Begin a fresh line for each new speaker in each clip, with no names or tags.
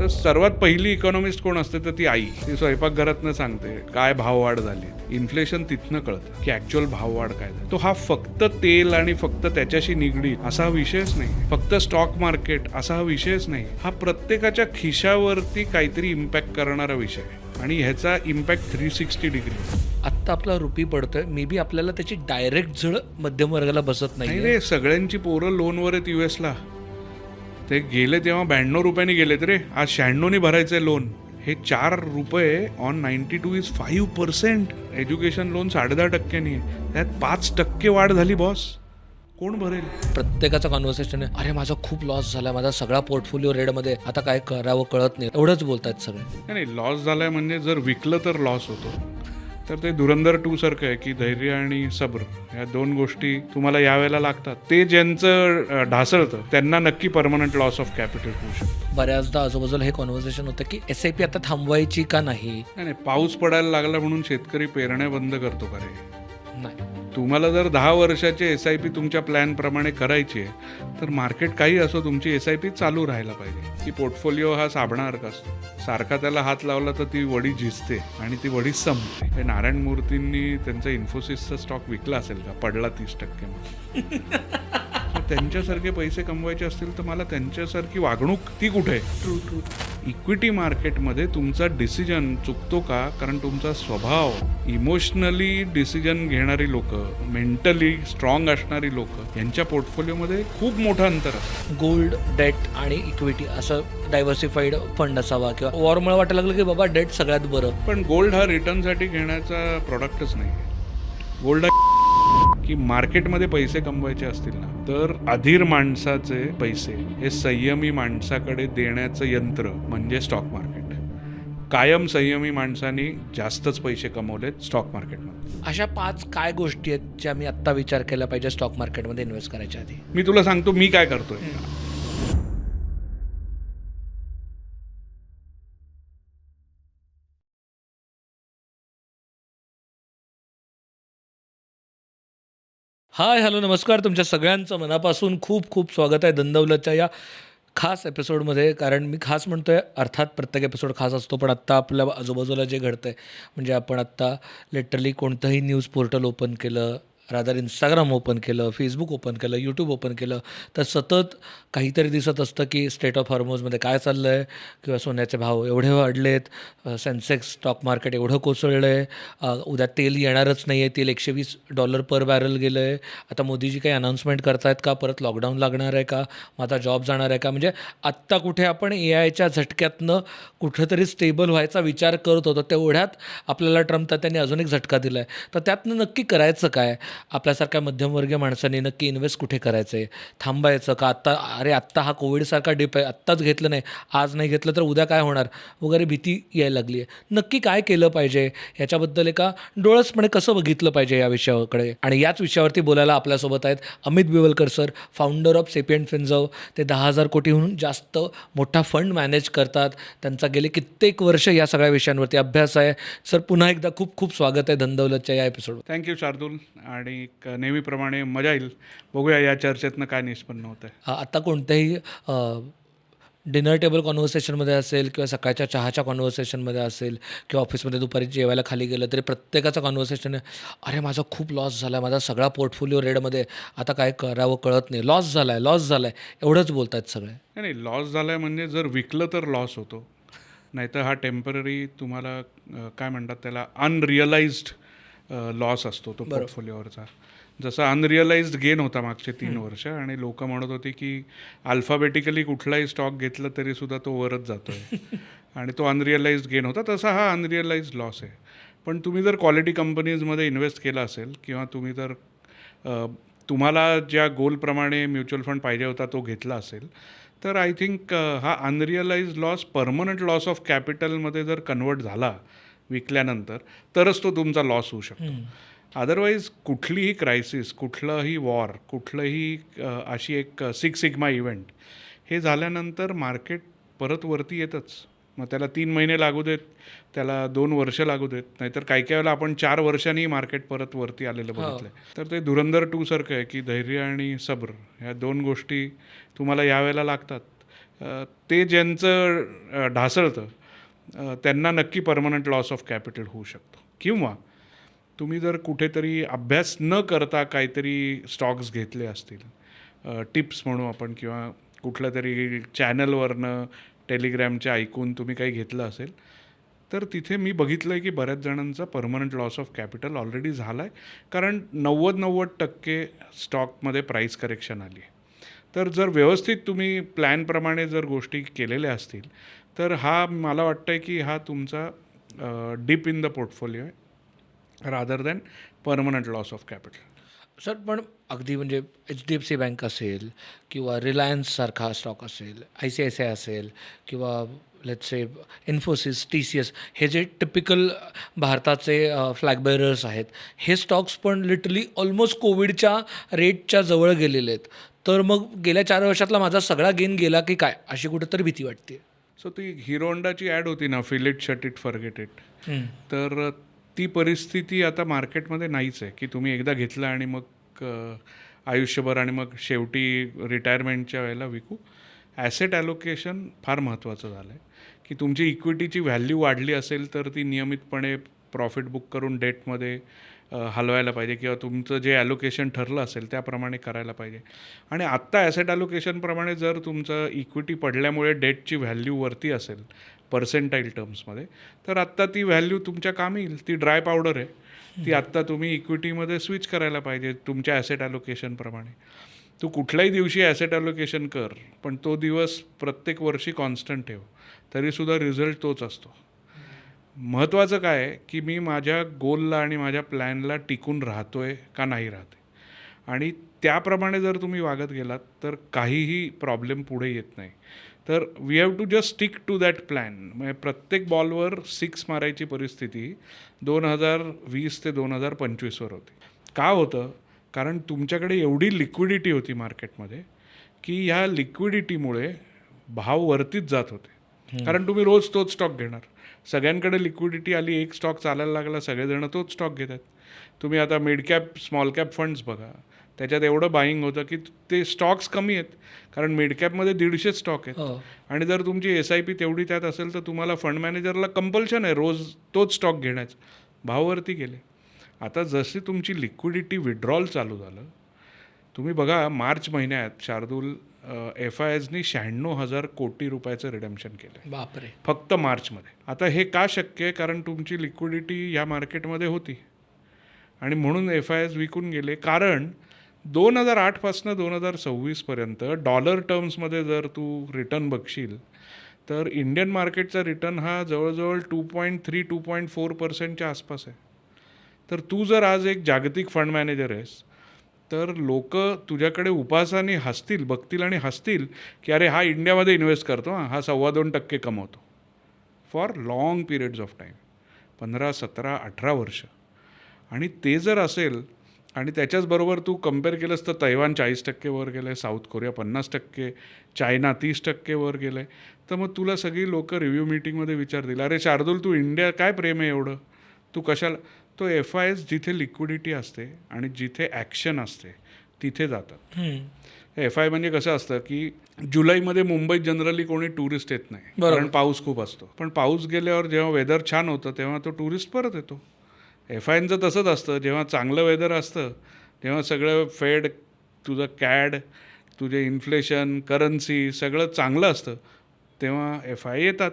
तर सर्वात पहिली इकॉनॉमिस्ट कोण असते तर ती आई. ती स्वयंपाकघरातनं सांगते काय भाववाढ झाली. इन्फ्लेशन तिथनं कळतं की ॲक्च्युअल भाववाढ काय झाली. तो हा फक्त तेल आणि फक्त त्याच्याशी निगडीत असा हा विषयच नाही, फक्त स्टॉक मार्केट असा हा विषयच नाही. हा प्रत्येकाच्या खिशावरती काहीतरी इम्पॅक्ट करणारा विषय आहे आणि ह्याचा इम्पॅक्ट 360 डिग्री.
आत्ता आपला रुपी पडतोय, मे बी आपल्याला त्याची डायरेक्ट झळ मध्यम वर्गाला बसत
नाही
नाही.
रे, सगळ्यांची पोरं लोनवर आहेत US ला. ते गेले तेव्हा 92 रुपयांनी गेलेत रे, आज 96नी भरायचंय लोन. हे 4 रुपये ऑन 92 इज 5%. एज्युकेशन लोन 10.5%नी आहे, त्यात 5% वाढ झाली बॉस. कोण भरेल?
प्रत्येकाचं कॉन्व्हर्सेशन आहे, अरे माझा खूप लॉस झाला, माझा सगळा पोर्टफोलिओ रेडमध्ये, आता काय करावं कळत नाही, एवढंच बोलतात सगळे.
नाही, लॉस झालाय म्हणजे जर विकलं तर लॉस होतो. तर ते धुरंधर 2 सारखं आहे की धैर्य आणि सब्र या 2 गोष्टी तुम्हाला यावेळेला लागतात. ते ज्यांचं ढासळतं त्यांना नक्की परमनंट लॉस ऑफ कॅपिटल होऊ शकतो.
बऱ्याचदा आजूबाजूला हे कॉन्व्हर्सेशन होतं की SIP आता थांबवायची का नाही.
नाही, पाऊस पडायला लागला म्हणून शेतकरी पेरण्या बंद करतो का रे?
नाही,
तुम्हाला जर 10 वर्षाचे SIP तुमच्या प्लॅनप्रमाणे करायची आहे तर मार्केट काही असो तुमची SIP चालू राहायला पाहिजे. की पोर्टफोलिओ हा साबणासारखा असतो, सारखा त्याला हात लावला तर ती वडी झिजते आणि ती वडी संपते. हे नारायण मूर्तींनी त्यांचा इन्फोसिसचा स्टॉक विकला असेल का? पडला 30%. त्यांच्यासारखे पैसे कमवायचे असतील तर मला त्यांच्यासारखी वागणूक ती कुठे?
ट्रू.
इक्विटी मार्केटमध्ये तुमचा डिसिजन चुकतो का? कारण तुमचा स्वभाव, इमोशनली डिसिजन घेणारी लोक, मेंटली स्ट्रॉंग असणारी लोक यांच्या पोर्टफोलिओमध्ये खूप मोठं अंतर असतं.
गोल्ड, डेट आणि इक्विटी असं डायव्हर्सिफाईड फंड असावा, किंवा वॉरमुळे वाटायला लागलं की बाबा डेट सगळ्यात बरं.
पण गोल्ड हा रिटर्नसाठी घेण्याचा प्रॉडक्टच नाही. गोल्ड की मार्केटमध्ये पैसे कमवायचे असतील ना तर अधीर माणसाचे पैसे हे संयमी माणसाकडे देण्याचं यंत्र म्हणजे स्टॉक मार्केट. कायम संयमी माणसांनी जास्तच पैसे कमवलेत स्टॉक मार्केटमध्ये.
अशा 5 काय गोष्टी आहेत ज्या मी आत्ता विचार केला पाहिजे स्टॉक मार्केटमध्ये इन्व्हेस्ट करायच्या आधी.
मी तुला सांगतो मी काय करतोय.
हाय, हॅलो, नमस्कार. तुमच्या सगळ्यांचं मनापासून खूप खूप स्वागत आहे धनदौलतच्या या खास एपिसोडमध्ये. कारण मी खास म्हणतोय, अर्थात प्रत्येक एपिसोड खास असतो, पण आत्ता आपल्या आजूबाजूला जे घडतं आहे, म्हणजे आपण आत्ता लिटरली कोणतंही न्यूज पोर्टल ओपन केलं, रादर इंस्टाग्राम ओपन केलं, फेसबुक ओपन केलं, यूट्यूब ओपन केलं, तर सतत काहीतरी दिसत असतं की स्टेट ऑफ हॉर्मोजमध्ये काय चाललं आहे, किंवा सोन्याचे भाव एवढे वाढलेत, सेन्सेक्स स्टॉक मार्केट एवढं कोसळलं आहे, उद्या तेल येणारच नाही आहे, तेल $120 पर बॅरल गेलं आहे, आता मोदीजी काही अनाऊन्समेंट करतायत का, परत लॉकडाऊन लागणार आहे का, माझा जॉब जाणार आहे का. म्हणजे आत्ता कुठे आपण AIच्या झटक्यातनं कुठंतरी स्टेबल व्हायचा विचार करत होतो, तेवढ्यात आपल्याला ट्रम्प त्यांनी अजून एक झटका दिला आहे. तर त्यातनं नक्की करायचं काय? आपल्यासारख्या मध्यमवर्गीय माणसांनी नक्की इन्व्हेस्ट कुठे करायचं आहे? थांबायचं का? आत्ता हा कोविडसारखा डिप आहे, आत्ताच घेतलं नाही, आज नाही घेतलं तर उद्या काय होणार वगैरे भीती यायला लागली आहे. नक्की काय केलं पाहिजे ह्याच्याबद्दल एका डोळसपणे कसं बघितलं पाहिजे या विषयाकडे. आणि याच विषयावरती बोलायला आपल्यासोबत आहेत Amit Biwalkar sir, founder of Sapient Finserv. ते 10,000 कोटीहून जास्त मोठा फंड मॅनेज करतात. त्यांचा गेले कित्येक वर्ष या सगळ्या विषयांवरती अभ्यास आहे. सर, पुन्हा एकदा खूप खूप स्वागत आहे धनदौलतच्या या एपिसोडवर.
थँक्यू शार्दूल. आणि नेहमीप्रमाणे मजा येईल. बघूया या चर्चेतनं काय निष्पन्न होतं आहे.
आता कोणत्याही डिनर टेबल कॉन्व्हर्सेशनमध्ये असेल, किंवा सकाळच्या चहाच्या कॉन्व्हर्सेशनमध्ये असेल, किंवा ऑफिसमध्ये दुपारी जेवायला खाली गेलं तरी प्रत्येकाचं कॉन्व्हर्सेशन आहे, अरे माझा खूप लॉस झाला आहे, माझा सगळा पोर्टफोलिओ रेडमध्ये, आता काय करावं कळत नाही, लॉस झाला आहे, एवढंच बोलत आहेत सगळे.
नाही, लॉस झाला आहे म्हणजे जर विकलं तर लॉस होतो, नाहीतर हा टेम्पररी तुम्हाला काय म्हणतात त्याला अनरिअलाइज्ड लॉस असतो तो पोर्टफोलिओवरचा. जसा अनरिअलाइज्ड गेन होता मागचे 3 वर्ष, आणि लोक म्हणत होते की अल्फाबेटिकली कुठलाही स्टॉक घेतला तरी सुद्धा तो वरच जातोय आणि तो अनरिअलाइज्ड गेन होता, तसा हा अनरिअलाइज्ड लॉस आहे. पण तुम्ही जर क्वालिटी कंपनीजमध्ये इन्व्हेस्ट केला असेल, किंवा तुम्ही जर तुम्हाला ज्या गोलप्रमाणे म्युच्युअल फंड पाहिजे होता तो घेतला असेल, तर आय थिंक हा अनरिअलाइज्ड लॉस परमनंट लॉस ऑफ कॅपिटलमध्ये जर कन्वर्ट झाला विकल्यानंतर, तरच तो तुमचा लॉस होऊ शकतो. अदरवाईज कुठलीही क्रायसिस, कुठलंही वॉर, कुठलंही अशी एक 6 सिग्मा इव्हेंट हे झाल्यानंतर मार्केट परत वरती येतच. मग त्याला 3 महिने लागू देत, त्याला 2 वर्ष लागू देत, नाहीतर काही काही वेळेला आपण 4 वर्षांनी मार्केट परत वरती आलेलं बघितलं. तर ते धुरंधर 2 सारखं आहे की धैर्य आणि सब्र या 2 गोष्टी तुम्हाला यावेळेला लागतात. ते ज्यांचं ढासळतं त्यांना नक्की परमनंट लॉस ऑफ कॅपिटल होऊ शकतो. किंवा तुम्ही जर कुठेतरी अभ्यास न करता काहीतरी स्टॉक्स घेतले असतील, टिप्स म्हणू आपण, किंवा कुठल्या तरी चॅनलवरनं टेलिग्रॅमच्या ऐकून तुम्ही काही घेतलं असेल, तर तिथे मी बघितलं आहे की बऱ्याच जणांचा permanent loss of capital already झाला आहे. कारण 90% स्टॉकमध्ये प्राईस करेक्शन आली आहे. तर जर व्यवस्थित तुम्ही प्लॅनप्रमाणे जर गोष्टी केलेल्या असतील तर हा मला वाटतं आहे की हा तुमचा डीप इन द पोर्टफोलिओ आहे rather than permanent loss of capital.
Sir पण अगदी म्हणजे HDFC बँक असेल किंवा रिलायन्ससारखा स्टॉक असेल, ICICI असेल किंवा लेट्स से इन्फोसिस, TCS, हे जे टिपिकल भारताचे फ्लॅग बेरर्स आहेत, हे स्टॉक्स पण लिटरली ऑलमोस्ट कोविडच्या रेटच्या जवळ गेलेले आहेत. तर मग गेल्या 4 वर्षातला माझा सगळा गेन गेला की काय, अशी कुठेतरी भीती वाटते.
सो ती हिरो होंडाची ॲड होती ना, fill it, shut it, forget it. तर ती परिस्थिती आता मार्केटमध्ये नाहीच आहे की तुम्ही एकदा घेतलं आणि मग आयुष्यभर आणि मग शेवटी रिटायरमेंटच्या वेळेला विकू. ॲसेट ॲलोकेशन फार महत्त्वाचं झालं आहे की तुमची इक्विटीची व्हॅल्यू वाढली असेल तर ती नियमितपणे प्रॉफिट बुक करून डेटमध्ये हलवायला पाहिजे, किंवा तुमचं जे ॲलोकेशन ठरलं असेल त्याप्रमाणे करायला पाहिजे. आणि आत्ता ॲसेट ॲलोकेशनप्रमाणे जर तुमचं इक्विटी पडल्यामुळे डेटची व्हॅल्यू वरती असेल पर्सेंटाईल टर्म्समध्ये, तर आत्ता ती व्हॅल्यू तुमच्या कामी येईल. ती ड्राय पावडर आहे, ती आत्ता तुम्ही इक्विटीमध्ये स्विच करायला पाहिजे तुमच्या ॲसेट ॲलोकेशनप्रमाणे. तू कुठल्याही दिवशी ॲसेट ॲलोकेशन कर, पण तो दिवस प्रत्येक वर्षी कॉन्स्टंट ठेव, तरीसुद्धा रिझल्ट तोच असतो. महत्त्वाचं काय आहे की मी माझ्या गोलला आणि माझ्या प्लॅनला टिकून राहतो आहे का नाही राहते, आणि त्याप्रमाणे जर तुम्ही वागत गेलात तर काहीही प्रॉब्लेम पुढे येत नाही. तर we have to just stick to that plan. म्हणजे प्रत्येक बॉलवर 6 मारायची परिस्थिती 2020 ते 2025वर होती. का होतं? कारण तुमच्याकडे एवढी लिक्विडिटी होती मार्केटमध्ये की ह्या लिक्विडिटीमुळे भाव वरतीच जात होते. कारण तुम्ही रोज तोच स्टॉक घेणार. सगळ्यांकडे लिक्विडिटी आली, एक स्टॉक चालायला लागला, सगळेजण तोच स्टॉक घेतात. तुम्ही आता mid cap, small cap funds बघा, त्याच्यात एवढं बाईंग होतं की ते स्टॉक्स कमी आहेत, कारण मिड कॅपमध्ये 150 स्टॉक आहेत. आणि जर तुमची SIP तेवढी त्यात असेल तर तुम्हाला फंड मॅनेजरला कंपल्शन आहे रोज तोच स्टॉक घेण्याचं. भाववरती गेले. आता जशी तुमची लिक्विडिटी विड्रॉल चालू झालं, तुम्ही बघा मार्च महिन्यात शार्दूल FISनी 96,000 कोटी रुपयाचं रिडम्शन केलं.
बापरे.
फक्त मार्चमध्ये. आता हे का शक्य आहे? कारण तुमची लिक्विडिटी या मार्केटमध्ये होती आणि म्हणून FIS विकून गेले. कारण 2008पासून 2026पर्यंत डॉलर टर्म्समध्ये जर तू रिटर्न बघशील तर इंडियन मार्केटचा रिटर्न हा जवळजवळ 2.3-2.4% आसपास आहे. तर तू जर आज एक जागतिक फंड मॅनेजर आहेस तर लोक तुझ्याकडे उपासाने हसतील, बघतील आणि हसतील की अरे हा इंडियामध्ये इन्व्हेस्ट करतो, हा 2.25% कमवतो for long periods of time, 15, 17, 18 वर्ष. आणि ते जर असेल आणि त्याच्याचबरोबर तू कम्पेअर केलंस तर तैवान 40% वर गेलं आहे, साऊथ कोरिया 50%, चायना 30% वर गेलं आहे. तर मग तुला सगळी लोक रिव्ह्यू मीटिंगमध्ये विचारतील, अरे शार्दूल तू इंडिया काय प्रेम आहे एवढं, तू कशाला? तो FIS जिथे लिक्विडिटी असते आणि जिथे ॲक्शन असते तिथे जातात. FI म्हणजे कसं असतं की जुलैमध्ये मुंबईत जनरली कोणी टुरिस्ट येत नाही, कारण पाऊस खूप असतो. पण पाऊस गेल्यावर जेव्हा वेदर छान होतं तेव्हा तो टुरिस्ट परत येतो. FIंचं तसंच असतं, जेव्हा चांगलं वेदर असतं तेव्हा सगळं फेड, तुझं CAD, तुझे इन्फ्लेशन, करन्सी सगळं चांगलं असतं तेव्हा FI येतात.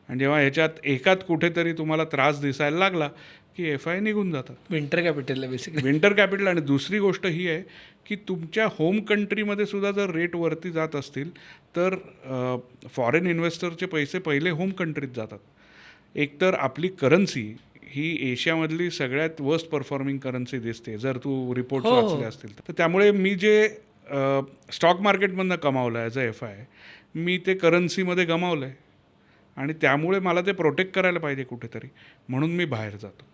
आणि जेव्हा ह्याच्यात एकात कुठेतरी तुम्हाला त्रास दिसायला लागला की FI निघून जातात.
Winter capital basically.
Winter capital. आणि दुसरी गोष्ट ही आहे की तुमच्या होम कंट्रीमध्ये सुद्धा जर रेट वरती जात असतील तर फॉरेन इन्व्हेस्टरचे पैसे पहिले होम कंट्रीत जातात. एकतर आपली करन्सी ही एशियामधली सगळ्यात वर्स्ट परफॉर्मिंग करन्सी दिसते जर तू रिपोर्ट्स वाचले असतील तर. त्यामुळे मी जे स्टॉक मार्केटमधनं कमावलं ॲज अ FI, मी ते करन्सीमध्ये गमावलं आहे आणि त्यामुळे मला ते प्रोटेक्ट करायला पाहिजे कुठेतरी, म्हणून मी बाहेर जातो.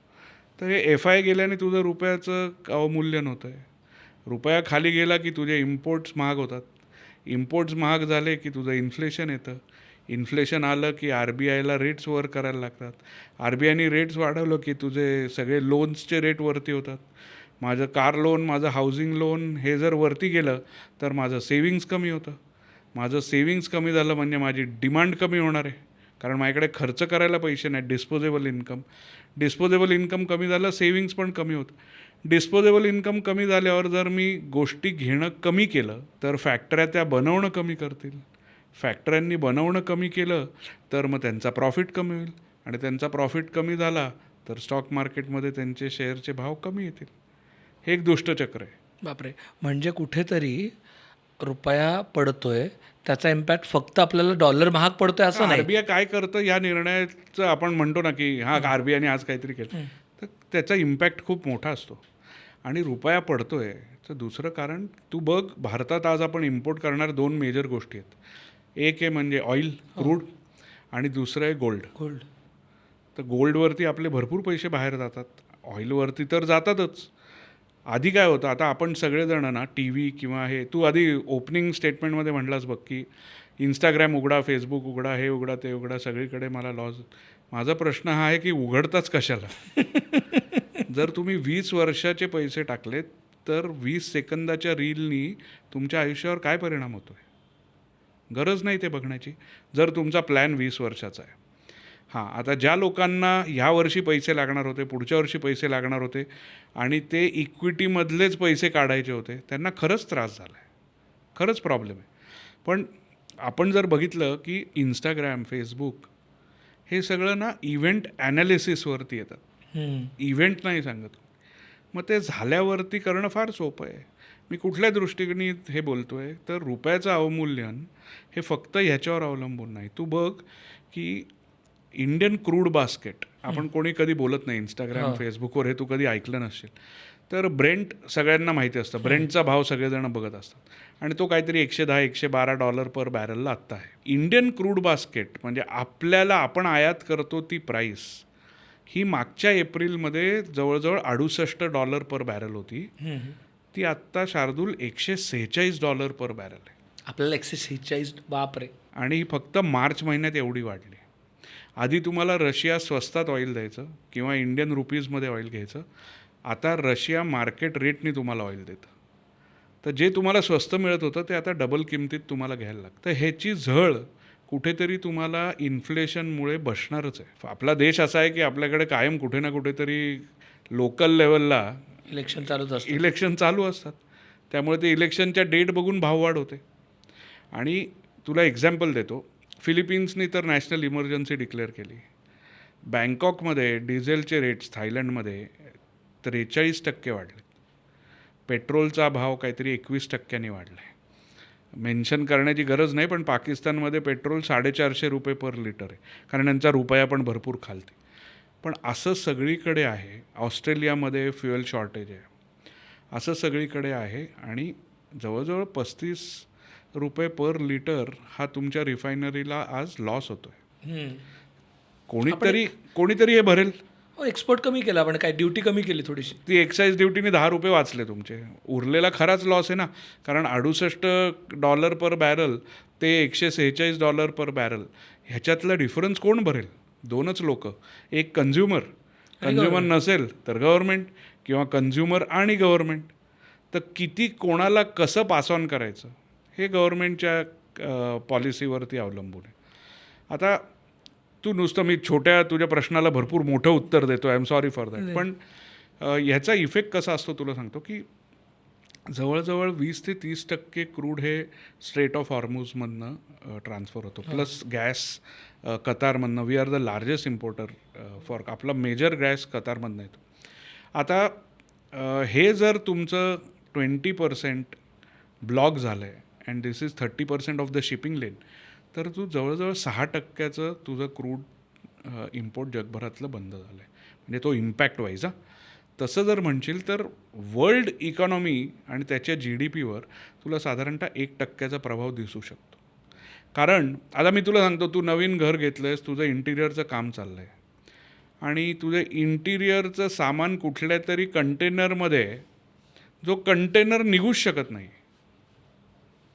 तर हे FI गेल्याने तुझं रुपयाचं अवमूल्यन होतं आहे. रुपया खाली गेला की तुझे इम्पोर्ट्स महाग होतात. इम्पोर्ट्स महाग झाले की तुझं इन्फ्लेशन येतं. इन्फ्लेशन आलं की RBIला रेट्स वर करायला लागतात. RBIने रेट्स वाढवलं की तुझे सगळे लोन्सचे रेट वरती होतात. माझं कार लोन, माझं हाऊसिंग लोन हे जर वरती गेलं तर माझं सेविंग्स कमी होतं. माझं सेविंग्स कमी झालं म्हणजे माझी डिमांड कमी होणार आहे, कारण माझ्याकडे खर्च करायला पैसे नाहीत. डिस्पोजेबल इन्कम कमी झालं, सेविंग्स पण कमी होतं. डिस्पोजेबल इन्कम कमी झाल्यावर जर मी गोष्टी घेणं कमी केलं तर फॅक्टऱ्या त्या बनवणं कमी करतील. फॅक्टऱ्यांनी बनवणं कमी केलं तर मग त्यांचा प्रॉफिट कमी होईल, आणि त्यांचा प्रॉफिट कमी झाला तर स्टॉक मार्केटमध्ये त्यांचे शेअरचे भाव कमी येतील. हे एक दुष्टचक्र आहे.
बापरे, म्हणजे कुठेतरी रुपया पडतोय, त्याचा इम्पॅक्ट फक्त आपल्याला डॉलर महाग पडतोय असं नाही.
आरबीआय काय करतं या निर्णयाचं आपण म्हणतो ना की हा आरबीआयने आज काहीतरी केलं, तर त्याचा इम्पॅक्ट खूप मोठा असतो. आणि रुपया पडतोय तर दुसरं कारण तू बघ, भारतात आज आपण इम्पोर्ट करणार 2 मेजर गोष्टी आहेत. एक आहे म्हणजे ऑइल, क्रूड, आणि दुसरं आहे गोल्ड. तर गोल्डवरती आपले भरपूर पैसे बाहेर जातात, ऑइलवरती तर जातातच. आधी काय होतं, आता आपण सगळेजण ना टी व्ही किंवा हे, तू आधी ओपनिंग स्टेटमेंटमध्ये म्हटलास बघ की इंस्टाग्राम उघडा, फेसबुक उघडा, हे उघडा, ते उघडा, सगळीकडे मला लॉस. माझा प्रश्न हा आहे की उघडताच कशाला? जर तुम्ही 20 वर्षाचे पैसे टाकलेत तर 20 सेकंदाच्या रीलनी तुमच्या आयुष्यावर काय परिणाम होतो आहे, गरज नाही ते बघण्याची, जर तुमचा प्लॅन 20 वर्षाचा आहे. हां, आता ज्या लोकांना ह्या वर्षी पैसे लागणार होते, पुढच्या वर्षी पैसे लागणार होते, आणि ते इक्विटीमधलेच पैसे काढायचे होते, त्यांना खरंच त्रास झाला आहे, खरंच प्रॉब्लेम आहे. पण आपण जर बघितलं की इंस्टाग्राम, फेसबुक हे सगळं ना इव्हेंट ॲनालिसिसवरती येतात, इव्हेंट नाही सांगत. मग ते झाल्यावरती करणं फार सोपं आहे. मी कुठल्या दृष्टीने हे बोलतो आहे तर रुपयाचं अवमूल्यन हे फक्त ह्याच्यावर अवलंबून नाही. तू बघ की इंडियन क्रूड बास्केट, आपण कोणी कधी बोलत नाही इंस्टाग्राम, फेसबुकवर, हे तू कधी ऐकलं नसेल तर ब्रेंट सगळ्यांना माहिती असतं. ब्रेंटचा भाव सगळेजण बघत असतात, आणि तो काहीतरी $110-112 पर बॅरलला आत्ता आहे. इंडियन क्रूड बास्केट म्हणजे आपण आयात करतो ती प्राईस ही मागच्या एप्रिलमध्ये जवळजवळ $68 पर बॅरल होती. ती आत्ता शार्दूल $146 पर बॅरल आहे.
आपल्याला 146, बापरे.
आणि ही फक्त मार्च महिन्यात एवढी वाढली. आधी तुम्हाला रशिया स्वस्तात ऑइल द्यायचं किंवा इंडियन रुपीजमध्ये ऑइल घ्यायचं, आता रशिया मार्केट रेटनी तुम्हाला ऑइल देतं. तर जे तुम्हाला स्वस्त मिळत होतं ते आता डबल किमतीत तुम्हाला घ्यायला लागतं. तर ह्याची झळ कुठेतरी तुम्हाला इन्फ्लेशनमुळे बसणारच आहे. आपला देश असा आहे की आपल्याकडे कायम कुठे ना कुठेतरी लोकल लेवलला इलेक्शन चालू असतात, त्यामुळे ते इलेक्शनच्या डेट बघून भाववाढ होते. आणि तुला एक्झाम्पल देतो, फिलिपिन्सनी तर नॅशनल इमर्जन्सी डिक्लेअर केली. बँकॉकमध्ये डिझेलचे रेट्स थायलंडमध्ये 43% वाढले. पेट्रोलचा भाव काहीतरी 21% वाढला आहे. मेन्शन करण्याची गरज नाही, पण पाकिस्तानमध्ये पेट्रोल $450 पर लिटर आहे, कारण त्यांचा रुपया पण भरपूर खालते. पण असं सगळीकडे आहे. ऑस्ट्रेलियामध्ये फ्युएल शॉर्टेज आहे, असं सगळीकडे आहे. आणि जवळजवळ $35 पर लिटर हा तुमच्या रिफायनरीला आज लॉस होतो आहे. कोणीतरी हे भरेल.
एक्सपोर्ट कमी केला, पण काय ड्युटी कमी केली थोडीशी,
ती एक्साईज ड्युटीने $10 वाचले तुमचे. उरलेला खराच लॉस आहे ना, कारण $68 पर बॅरल ते $146 पर बॅरल, ह्याच्यातला डिफरन्स कोण भरेल? 2च लोक, एक कन्झ्युमर नसेल तर गव्हर्नमेंट, किंवा कन्झ्युमर आणि गव्हर्नमेंट. तर किती कोणाला कसं पास ऑन करायचं हे गव्हर्नमेंटच्या पॉलिसीवरती अवलंबून आहे. आता तू नुसतं, मी तुझ्या प्रश्नाला भरपूर मोठं उत्तर देतो, I am sorry for that, पण ह्याचा इफेक्ट कसा असतो तुला सांगतो की जवळजवळ 20 ते 30% क्रूड हे स्ट्रेट ऑफ हॉर्मुझमधनं ट्रान्सफर होतो, प्लस गॅस कतारमधनं. We are the largest importer for, आपला मेजर गॅस कतारमधनं येतो. आता हे जर तुमचं 20% ब्लॉक झालं आहे and this is 30% of the shipping lane, तर तू जवळजवळ 6% तुझं क्रूड इम्पोर्ट जगभरातलं बंद झालं आहे. म्हणजे तो इम्पॅक्ट वाईज. तसं जर म्हणशील तर वर्ल्ड इकॉनॉमी आणि त्याच्या GDPवर तुला साधारणतः 1% प्रभाव दिसू शकतो. कारण आता मी तुला सांगतो, तू नवीन घर घेतलं आहेस, तुझं इंटिरियरचं काम चाललं आहे, आणि तुझं इंटिरियरचं सामान कुठल्या तरी कंटेनरमध्ये, जो कंटेनर निघूच शकत नाही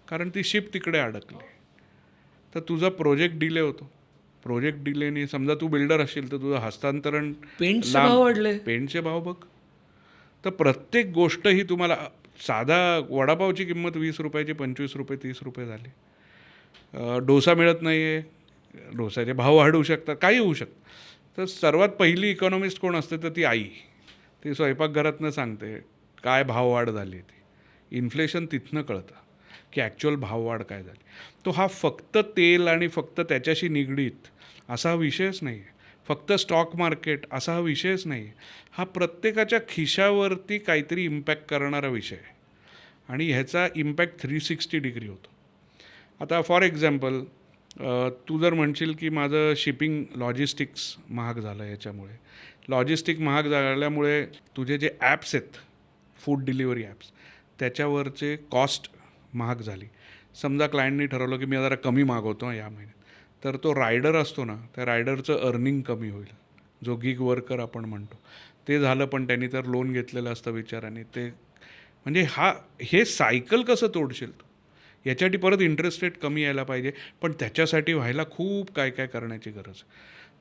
कारण ती शिप तिकडे अडकली, तर तुझा प्रोजेक्ट डिले होतो. प्रोजेक्ट डिलेने, समजा तू बिल्डर असशील तर तुझं हस्तांतरण, पेंटचे भाव बघ. तर प्रत्येक गोष्ट ही तुम्हाला, साधा वडापावची किंमत ₹20, ₹25, ₹30 झाली. डोसा मिळत नाही आहे, डोसाचे भाव वाढू शकतात, काही होऊ शकतं. तर सर्वात पहिली इकॉनॉमिस्ट कोण असते तर ती आई. ती स्वयंपाकघरातनं सांगते काय भाववाढ झाली ती. इन्फ्लेशन तिथनं कळतं की ॲक्च्युअल भाववाढ काय झाली. तो हा फक्त तेल आणि फक्त त्याच्याशी निगडीत असा हा विषयच नाही आहे. फक्त स्टॉक मार्केट असा हा विषयच नाही आहे. हा प्रत्येकाच्या खिशावरती काहीतरी इम्पॅक्ट करणारा विषय आहे आणि ह्याचा इम्पॅक्ट 360 डिग्री होतो. आता फॉर एक्झाम्पल तू जर म्हणशील की माझं शिपिंग लॉजिस्टिक्स महाग झालं याच्यामुळे, लॉजिस्टिक महाग झाल्यामुळे तुझे जे ॲप्स आहेत फूड डिलिव्हरी ॲप्स त्याच्यावरचे कॉस्ट महाग झाली. समजा क्लायंटनी ठरवलं की मी जरा कमी मागवतो या महिन्यात, तर तो रायडर असतो ना, त्या रायडरचं अर्निंग कमी होईल. जो गिग वर्कर आपण म्हणतो ते झालं, पण त्यांनी तर लोन घेतलेलं असतं विचाराने. ते म्हणजे हे सायकल कसं तोडशील तू? याच्यासाठी परत इंटरेस्ट रेट कमी यायला पाहिजे, पण त्याच्यासाठी व्हायला खूप काय काय करण्याची गरज.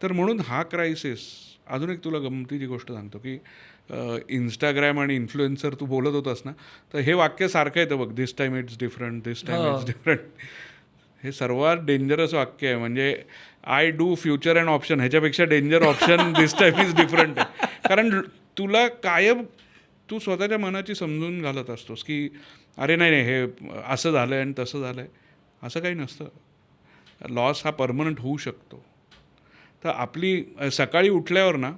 तर म्हणून हा क्रायसिस. अजून एक तुला गमतीची गोष्ट सांगतो की इंस्टाग्राम आणि इन्फ्लुएन्सर तू बोलत होतास ना, तर हे वाक्य सारखं येतं बघ, this time it's different, this time it's different. हे सर्वात डेंजरस वाक्य आहे. म्हणजे I do future and option ह्याच्यापेक्षा danger option this time is different आहे. कारण तुला कायम तू स्वतःच्या मनाची समजून घालत असतोस की अरे नाही नाही हे असं झालं आहे आणि तसं झालं आहे. असं काही नसतं. लॉस हा परमनंट होऊ शकतो. तर आपली सकाळी उठल्यावर ना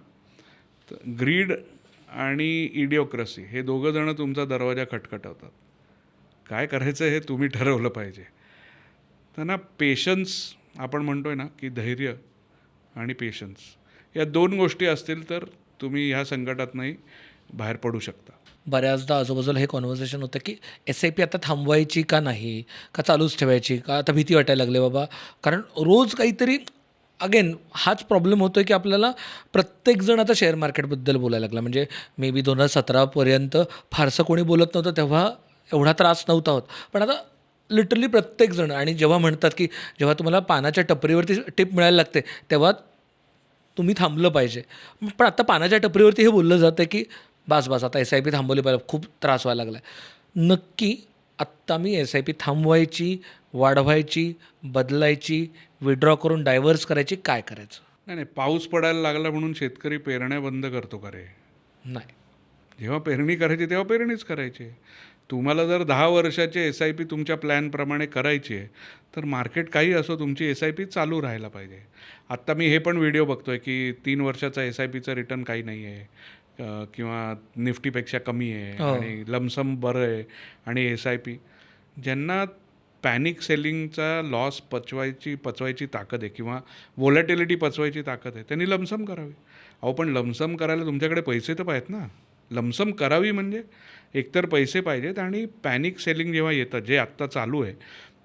ग्रीड आणि इडिओक्रसी हे दोघं जणं तुमचा दरवाजा खटखटवतात. काय करायचं हे तुम्ही ठरवलं पाहिजे. तर ना पेशन्स आपण म्हणतो आहे ना की धैर्य आणि पेशन्स या 2 गोष्टी असतील तर तुम्ही ह्या संकटातनंही बाहेर पडू शकता.
बऱ्याचदा आजूबाजूला हे कॉन्व्हर्सेशन होतं की SIP आता थांबवायची का नाही, का चालूच ठेवायची, का आता भीती वाटायला लागली बाबा. कारण रोज काहीतरी अगेन हाच प्रॉब्लेम होतो आहे की आपल्याला प्रत्येकजण आता शेअर मार्केटबद्दल बोलायला लागला. म्हणजे मे बी 2017पर्यंत फारसं कोणी बोलत नव्हतं, तेव्हा एवढा त्रास नव्हता होत. पण आता लिटरली प्रत्येकजण. आणि जेव्हा म्हणतात की जेव्हा तुम्हाला पानाच्या टपरीवरती टिप मिळायला लागते तेव्हा तुम्ही थांबलं पाहिजे. पण आता पानाच्या टपरीवरती हे बोललं जातं की बास बास आता SIP थांबवली पाहिजे, खूप त्रास व्हायला लागला आहे. नक्की आत्ता मी SIP थांबवायची, वाढवायची, बदलायची, विड्रॉ करून डायव्हर्स करायची, काय करायचं?
नाही नाही, पाऊस पडायला लागला म्हणून शेतकरी पेरण्या बंद करतो का रे?
नाही.
जेव्हा पेरणी करायची तेव्हा पेरणीच करायची. तुम्हाला जर 10 वर्षाची SIP तुमच्या प्लॅनप्रमाणे करायची आहे तर मार्केट काही असो तुमची SIP चालू राहायला पाहिजे. आत्ता मी हे पण व्हिडिओ बघतो आहे की 3 वर्षाचा SIPचं रिटर्न काही नाही आहे किंवा निफ्टीपेक्षा कमी आहे आणि लमसम बरं आहे. आणि SIP ज्यांना पॅनिक सेलिंगचा लॉस पचवायची ताकद आहे किंवा व्होलॅटिलिटी पचवायची ताकद आहे त्यांनी लमसम करावी. अहो पण लमसम करायला तुमच्याकडे पैसे तर पाहिजेत ना. लमसम करावी म्हणजे एकतर पैसे पाहिजेत आणि पॅनिक सेलिंग जेव्हा येतं जे आत्ता चालू आहे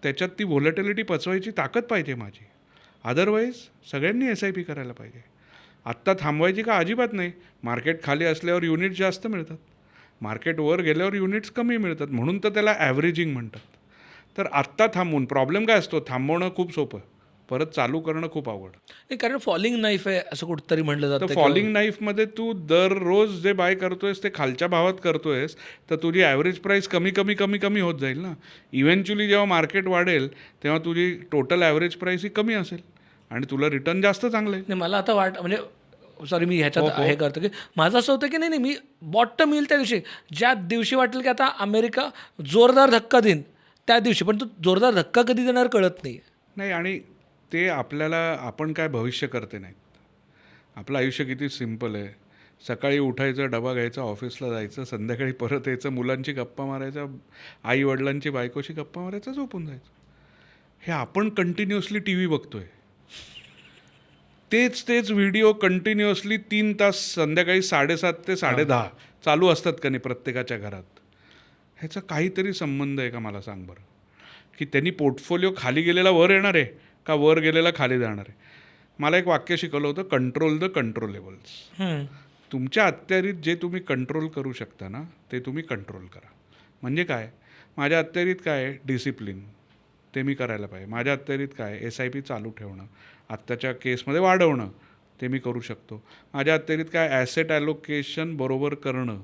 त्याच्यात ती व्होलॅटिलिटी पचवायची ताकद पाहिजे माझी. अदरवाईज सगळ्यांनी SIP करायला पाहिजे. आत्ता थांबवायची का? अजिबात नाही. मार्केट खाली असल्यावर युनिट्स जास्त मिळतात, मार्केट वर गेल्यावर युनिट्स कमी मिळतात, म्हणून तर त्याला ॲव्हरेजिंग म्हणतात. तर आत्ता थांबवून प्रॉब्लेम काय असतो? थांबवणं खूप सोपं, परत चालू करणं खूप अवघड.
नाही, कारण फॉलिंग नाईफ आहे असं कुठंतरी म्हटलं
तर
जातं.
फॉलिंग नाईफमध्ये तू दररोज जे बाय करतोयस ते खालच्या भावात करतोयस तर तुझी ॲव्हरेज प्राईस कमी कमी कमी कमी होत जाईल ना. इव्हेंच्युअली जेव्हा मार्केट वाढेल तेव्हा तुझी टोटल ॲव्हरेज प्राईस ही कमी असेल आणि तुला रिटर्न जास्त चांगलं आहे.
नाही, मला आता म्हणजे सॉरी मी ह्याच्यात हे करतो की माझं असं होतं की नाही नाही मी बॉटम येईल त्या दिवशी, ज्या दिवशी वाटेल की आता अमेरिका जोरदार धक्का देईन त्या दिवशी. पण तो जोरदार धक्का कधी देणार कळत नाही.
नाही आणि ते आपल्याला आपण काय भविष्य करते नाहीत. आपलं आयुष्य किती सिम्पल आहे. सकाळी उठायचं, डबा घ्यायचा, ऑफिसला जायचं, संध्याकाळी परत यायचं, मुलांची गप्पा मारायचा, आई वडिलांची बायकोशी गप्पा मारायचा, झोपून जायचं. हे आपण कंटिन्युअसली TV बघतोय. तेच व्हिडिओ कंटिन्युअसली 3 तास संध्याकाळी 7:30 ते 10:30 चालू असतात का नाही प्रत्येकाच्या घरात. ह्याचा काहीतरी संबंध आहे का मला सांग बरं. की त्यांनी पोर्टफोलिओ खाली गेलेला वर येणार आहे का वर गेलेला खाली जाणार आहे. मला एक वाक्य शिकवलं होतं, कंट्रोल द कंट्रोलेबल्स. तुमच्या अत्यारीत जे तुम्ही कंट्रोल करू शकता ना ते तुम्ही कंट्रोल करा. म्हणजे काय? माझ्या अत्यारीत काय आहे? डिसिप्लिन, ते मी करायला पाहिजे. माझ्या अत्यारीत काय आहे? SIP चालू ठेवणं, आत्ताच्या केसमध्ये वाढवणं, ते मी करू शकतो. माझ्या अत्यारीत काय? ॲसेट ॲलोकेशन बरोबर करणं.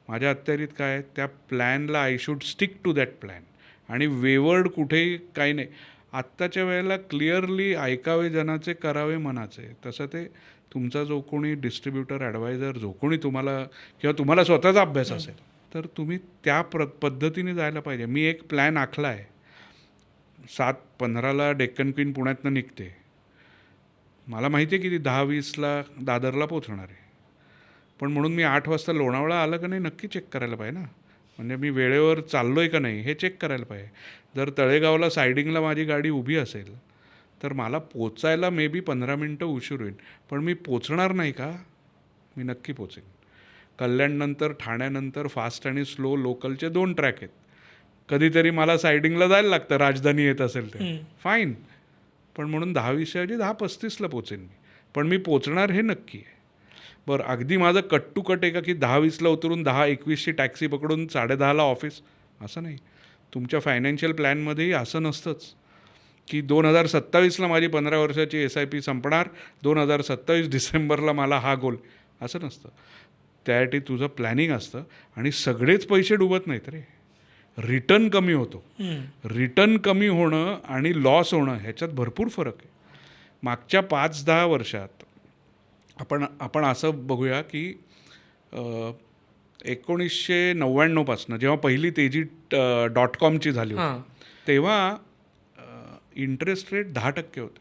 माझ्या अत्यारीत काय? त्या प्लॅनला I should stick to that plan आणि वेवर्ड कुठेही काही नाही. आत्ताच्या वेळेला क्लिअरली ऐकावे जनाचे करावे मनाचे. तसं ते तुमचा जो कोणी डिस्ट्रीब्युटर ॲडवायझर जो कोणी तुम्हाला किंवा तुम्हाला स्वतःचा अभ्यास असेल तर तुम्ही त्या पद्धतीने जायला पाहिजे. मी एक प्लॅन आखला आहे. 7:15ला डेक्कन क्वीन पुण्यातनं निघते. मला माहिती आहे की ती 10:20ला दादरला पोचणार आहे. पण म्हणून मी 8 वाजता लोणावळा आलं का नाही नक्की चेक करायला पाहिजे ना. म्हणजे मी वेळेवर चाललो आहे का नाही हे चेक करायला पाहिजे. जर तळेगावला सायडिंगला माझी गाडी उभी असेल तर मला पोचायला मे बी 15 मिनटं उशीर होईल. पण मी पोचणार नाही का? मी नक्की पोचेन. कल्याणनंतर ठाण्यानंतर फास्ट आणि स्लो लोकलचे 2 ट्रॅक आहेत. कधीतरी मला सायडिंगला जायला लागतं राजधानी येत असेल ते फाईन. पण म्हणून 10:20 ऐवजी 10:35ला पोचेन मी. पण मी पोचणार हे नक्की आहे. बरं अगदी माझं कट टू कट आहे का की 10:20ला उतरून 10:21ची टॅक्सी पकडून 10:30ला ऑफिस? असं नाही. तुमच्या फायनान्शियल प्लॅनमध्येही असं नसतंच की 2027ला माझी 15 वर्षाची SIP संपणार, 2027 डिसेंबरला मला हा गोल, असं नसतं. त्यासाठी तुझं प्लॅनिंग असतं. आणि सगळेच पैसे डुबत नाहीत रे. रिटर्न कमी होतो. रिटर्न कमी होणं आणि लॉस होणं ह्याच्यात भरपूर फरक आहे. मागच्या 5-10 वर्षात आपण असं बघूया की 1999 पासनं जेव्हा पहिली तेजी .comची झाली होती तेव्हा इंटरेस्ट रेट 10% होते.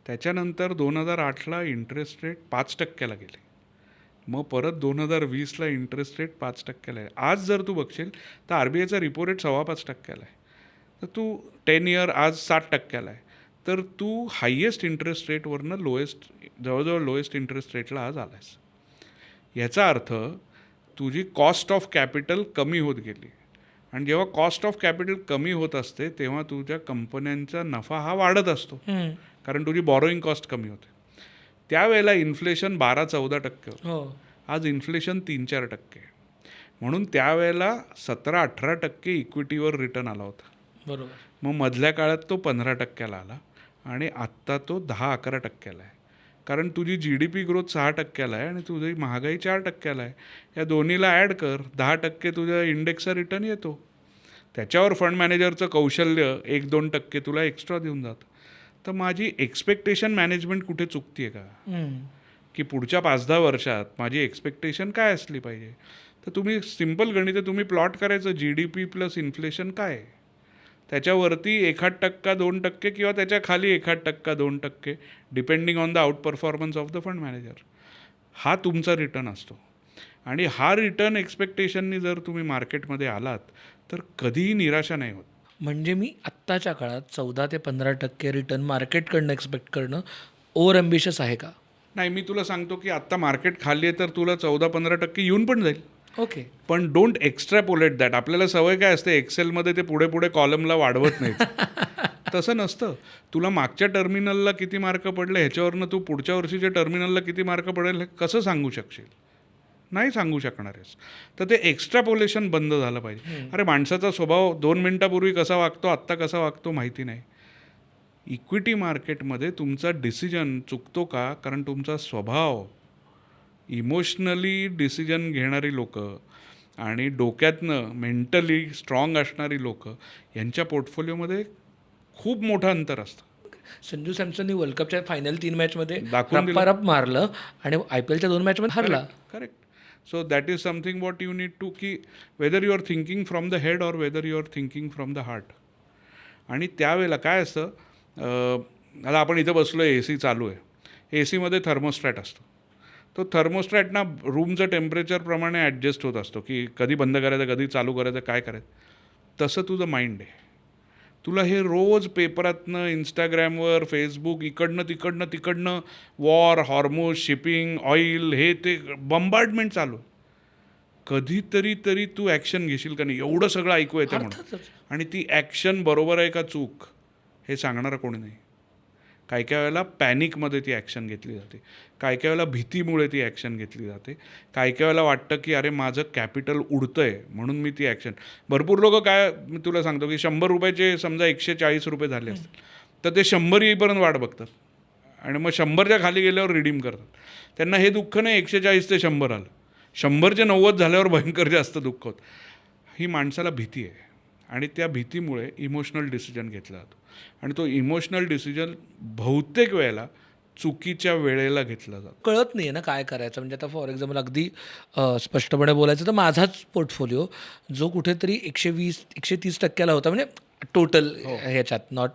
त्याच्यानंतर 2008ला इंटरेस्ट रेट 5%ला गेले. मग परत 2020ला इंटरेस्ट रेट 5%ला आहे. आज जर तू बघशील तर RBIचा रिपो रेट 5.25%ला आहे. तर तू 10 इयर आज 7%ला आहे. तर तू हायेस्ट इंटरेस्ट रेटवरनं जवळजवळ लोएस्ट इंटरेस्ट रेटला आज आलायस. याचा अर्थ तुझी कॉस्ट ऑफ कॅपिटल कमी होत गेली. आणि जेव्हा कॉस्ट ऑफ कॅपिटल कमी होत असते तेव्हा तुझ्या कंपन्यांचा नफा हा वाढत असतो. कारण तुझी बॉरोईंग कॉस्ट कमी होते. त्यावेळेला इन्फ्लेशन 12-14% होतं. आज इन्फ्लेशन 3-4%. म्हणून त्यावेळेला 17-18% इक्विटीवर रिटर्न आला होता.
बरोबर.
मग मधल्या काळात तो 15%ला आला आणि आत्ता तो 10-11%ला आहे. कारण तुझी GDP ग्रोथ 6%ला आहे आणि तुझी महागाई 4%ला आहे. या दोन्हीला ॲड कर, 10% तुझ्या इंडेक्सचा रिटर्न येतो. त्याच्यावर फंड मॅनेजरचं कौशल्य 1-2% तुला एक्स्ट्रा देऊन जातं. तर माझी एक्सपेक्टेशन मॅनेजमेंट कुठे चुकते आहे का? की पुढच्या 5-10 वर्षात माझी एक्सपेक्टेशन काय असली पाहिजे? तर तुम्ही सिम्पल गणित आहे, तुम्ही प्लॉट करायचं GDP प्लस इन्फ्लेशन काय आहे. त्याच्यावरती 1%-2% किंवा त्याच्या खाली 1%-2% depending on the out performance of the fund manager हा तुमचा रिटर्न असतो. आणि हा रिटर्न एक्सपेक्टेशननी जर तुम्ही मार्केटमध्ये आलात तर कधीही निराशा नाही होत.
म्हणजे मी आत्ताच्या काळात 14 ते 15% रिटर्न मार्केटकडनं एक्सपेक्ट करणं ओव्हर ॲम्बिशियस आहे का?
नाही, मी तुला सांगतो की आत्ता मार्केट खाली आहे तर तुला 14-15% येऊन पण जाईल.
ओके.
पण डोंट एक्स्ट्रॅपोलेट दॅट. आपल्याला सवय काय असते एक्सेलमध्ये ते पुढे पुढे कॉलमला वाढवत नाहीत. तसं नसतं. तुला मागच्या टर्मिनलला किती मार्क पडले ह्याच्यावरनं तू पुढच्या वर्षीच्या टर्मिनलला किती मार्क पडेल हे कसं सांगू शकशील? नाही सांगू शकणार आहेस. तर ते एक्स्ट्रापोलेशन बंद झालं पाहिजे. अरे माणसाचा स्वभाव 2 मिनिटापूर्वी कसा वागतो आत्ता कसा वागतो माहिती नाही. इक्विटी मार्केटमध्ये तुमचा डिसिजन चुकतो का? कारण तुमचा स्वभाव इमोशनली डिसिजन घेणारी लोकं आणि डोक्यातनं मेंटली स्ट्रॉंग असणारी लोकं यांच्या पोर्टफोलिओमध्ये खूप मोठं अंतर असतं.
संजू सॅमसननी वर्ल्ड कपच्या फायनल 3 मॅचमध्ये
दाखवून दिलं.
रप्पा मारलं आणि IPLच्या 2 मॅचमध्ये हरला.
Correct. So that is something what you need to की whether you are thinking from the head or whether you are thinking from the heart. आणि त्यावेळेला काय असतं, आता आपण इथं बसलो आहे, AC चालू आहे, ACमध्ये थर्मोस्टॅट असतो. तो थर्मोस्टॅट ना रूमचं टेम्परेचरप्रमाणे ॲडजस्ट होत असतो की कधी बंद करायचं कधी चालू करायचं काय करायचं. तसं तुझं माइंड आहे. तुला हे रोज पेपरातनं इंस्टाग्रामवर फेसबुक इकडनं वॉर, हॉर्मोज, शिपिंग, ऑइल हे ते बंबार्डमेंट चालू. कधीतरी तू ॲक्शन घेशील का नाही? एवढं सगळं ऐकू येतं म्हणून. आणि ती ॲक्शन बरोबर आहे का चूक हे सांगणारं कोणी नाही. काही वेळेला पॅनिकमध्ये ती ॲक्शन घेतली जाते, काही वेळेला भीतीमुळे ती ॲक्शन घेतली जाते, काही वेळेला वाटतं की अरे माझं कॅपिटल उडतं आहे म्हणून मी ती ॲक्शन. भरपूर लोक काय मी तुला सांगतो की 100 रुपयाचे समजा 140 रुपये झाले असतील तर ते 100 येईपर्यंत वाट बघतात आणि मग 100च्या खाली गेल्यावर रिडीम करतात. त्यांना हे दुःख नाही 140 ते 100 आलं, 100चे 90 झाल्यावर भयंकर जास्त दुःख होतं. ही माणसाला भीती आहे आणि त्या भीतीमुळे इमोशनल डिसिजन घेतला जातो आणि तो इमोशनल डिसिजन बहुतेक वेळेला चुकीच्या वेळेला घेतला जातो.
कळत नाही आहे ना काय करायचं. म्हणजे आता फॉर एक्झाम्पल अगदी स्पष्टपणे बोलायचं तर माझाच पोर्टफोलिओ जो कुठेतरी 120-130% होता म्हणजे टोटल ह्याच्यात नॉट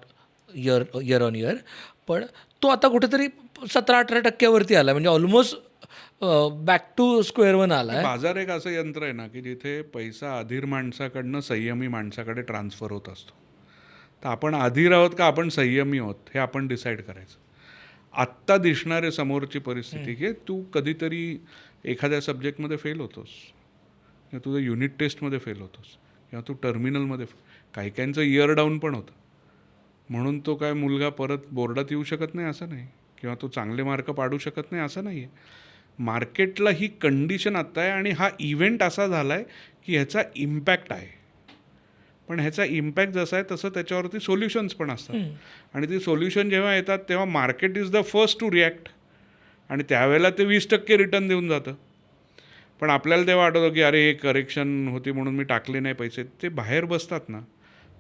इयर ऑन इयर, पण तो आता कुठेतरी 17-18% आला म्हणजे almost back to square one आला आहे.
बाजार एक असं यंत्र आहे ना की जिथे पैसा अधीर माणसाकडनं संयमी माणसाकडे ट्रान्सफर होत असतो. तर आपण अधीर आहोत का आपण संयमी आहोत हे आपण डिसाईड करायचं. आत्ता दिसणारे समोरची परिस्थिती की तू कधीतरी एखाद्या सब्जेक्टमध्ये फेल होतोस किंवा तुझं युनिट टेस्टमध्ये फेल होतोस किंवा तू टर्मिनलमध्ये काही काहींचं इयर डाऊन पण होतं म्हणून तो काय मुलगा परत बोर्डात येऊ शकत नाही असं नाही किंवा तो चांगले मार्क पाडू शकत नाही असं नाही आहे. मार्केटला ही कंडिशन आत्ता आहे आणि हा इव्हेंट असा झाला आहे की ह्याचा इम्पॅक्ट आहे. पण ह्याचा इम्पॅक्ट जसा आहे तसं त्याच्यावरती सोल्युशन्स पण असतात आणि ती सोल्युशन जेव्हा येतात तेव्हा market is the first to react आणि त्यावेळेला ते 20% रिटर्न देऊन जातं. पण आपल्याला तेव्हा आठवतं की अरे हे करेक्शन होती म्हणून मी टाकले नाही पैसे. ते बाहेर बसतात ना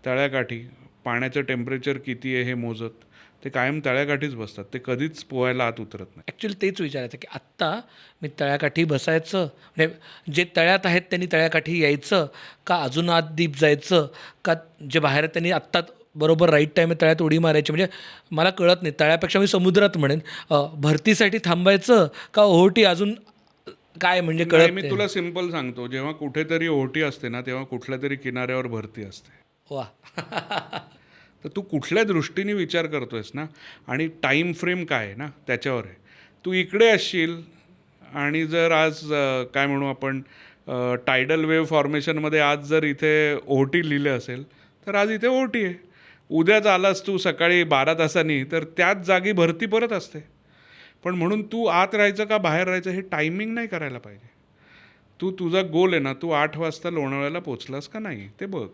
तळ्याकाठी, पाण्याचं टेम्परेचर किती आहे हे मोजत, ते कायम तळ्याकाठीच बसतात. ते कधीच पोहायला आत उतरत नाही.
ॲक्च्युली तेच विचारायचं की आत्ता मी तळ्याकाठी बसायचं म्हणजे जे तळ्यात आहेत त्यांनी तळ्याकाठी यायचं का अजून आत दीप जायचं का जे बाहेर आहेत त्यांनी आत्ता बरोबर राईट टाईम तळ्यात उडी मारायची. म्हणजे मला कळत नाही. तळ्यापेक्षा मी समुद्रात म्हणेन भरतीसाठी थांबायचं का ओहोटी अजून काय म्हणजे
नाही,
कळत
मी
नाही.
तुला सिम्पल सांगतो, जेव्हा कुठेतरी ओहोटी असते ना तेव्हा कुठल्या तरी किनाऱ्यावर भरती असते.
वा
तर तू कुठल्या दृष्टीने विचार करतोयस ना आणि टाईम फ्रेम काय आहे ना त्याच्यावर आहे. तू इकडे असशील आणि जर आज काय म्हणू आपण टायडल वेव्ह फॉर्मेशनमध्ये आज जर इथे ओहोटी लिहिलं असेल तर आज इथे ओहोटी आहे. उद्याच आलास तू सकाळी 12 तासांनी तर त्याच जागी भरती परत असते. पण म्हणून तू आत राहायचं का बाहेर राहायचं हे टायमिंग नाही करायला पाहिजे. तुझा गोल आहे ना, तू 8 वाजता लोणावळ्याला पोचलास का नाही ते बघ.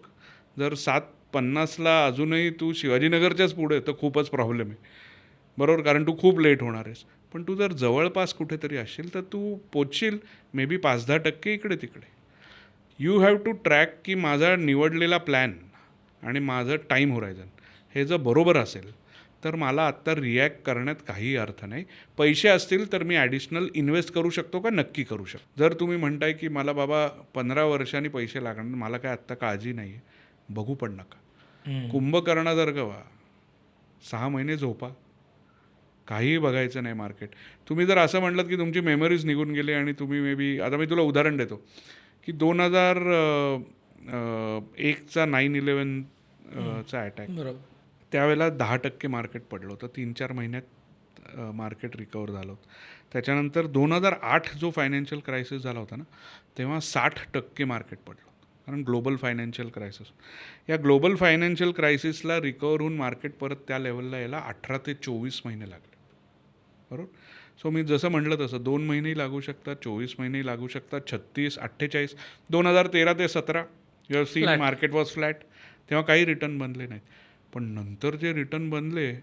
जर 7:50ला अजूनही तू शिवाजीनगरच्याच पुढे तर खूपच प्रॉब्लेम आहे बरोबर, कारण तू खूप लेट होणार आहेस. पण तू जर जवळपास कुठेतरी असशील तर तू पोचशील मे बी 5-10% इकडे तिकडे. यू हॅव टू ट्रॅक की माझा निवडलेला प्लॅन आणि माझं टाईम होरायझन हे जर बरोबर असेल तर मला आत्ता रिॲक्ट करण्यात काही अर्थ नाही. पैसे असतील तर मी ॲडिशनल इन्व्हेस्ट करू शकतो का? नक्की करू शकतो. जर तुम्ही म्हणताय की मला बाबा 15 वर्षांनी पैसे लागणार, मला काय आत्ता काळजी नाही आहे, बघू पण नका. कुंभकर्णासारखं व्हा, 6 महिने झोपा, काहीही बघायचं नाही मार्केट. तुम्ही जर असं म्हटलं की तुमची मेमरीज निघून गेली आणि तुम्ही मे बी, आता मी तुला उदाहरण देतो की 2001चा 9/11चा अटॅक,
बरोबर.
त्यावेळेला 10% मार्केट पडलं होतं. 3-4 महिन्यात मार्केट रिकवर झालं होतं. त्याच्यानंतर 2008 जो फायनान्शियल क्रायसिस झाला होता ना तेव्हा 60% मार्केट पडलं होतं, कारण ग्लोबल फायनान्शियल क्रायसिस. या ग्लोबल फायनान्शियल क्रायसिसला रिकवर होऊन मार्केट परत त्या लेवलला यायला 18 ते 24 महिने लागले बरोबर. सो मी जसं म्हटलं तसं 2 महिनेही लागू शकतात, 24 महिनेही लागू शकतात, 36, 48. 2013 ते 17 you have seen market was flat. तेव्हा काही रिटर्न बनले नाहीत. पण नंतर जे रिटर्न बनले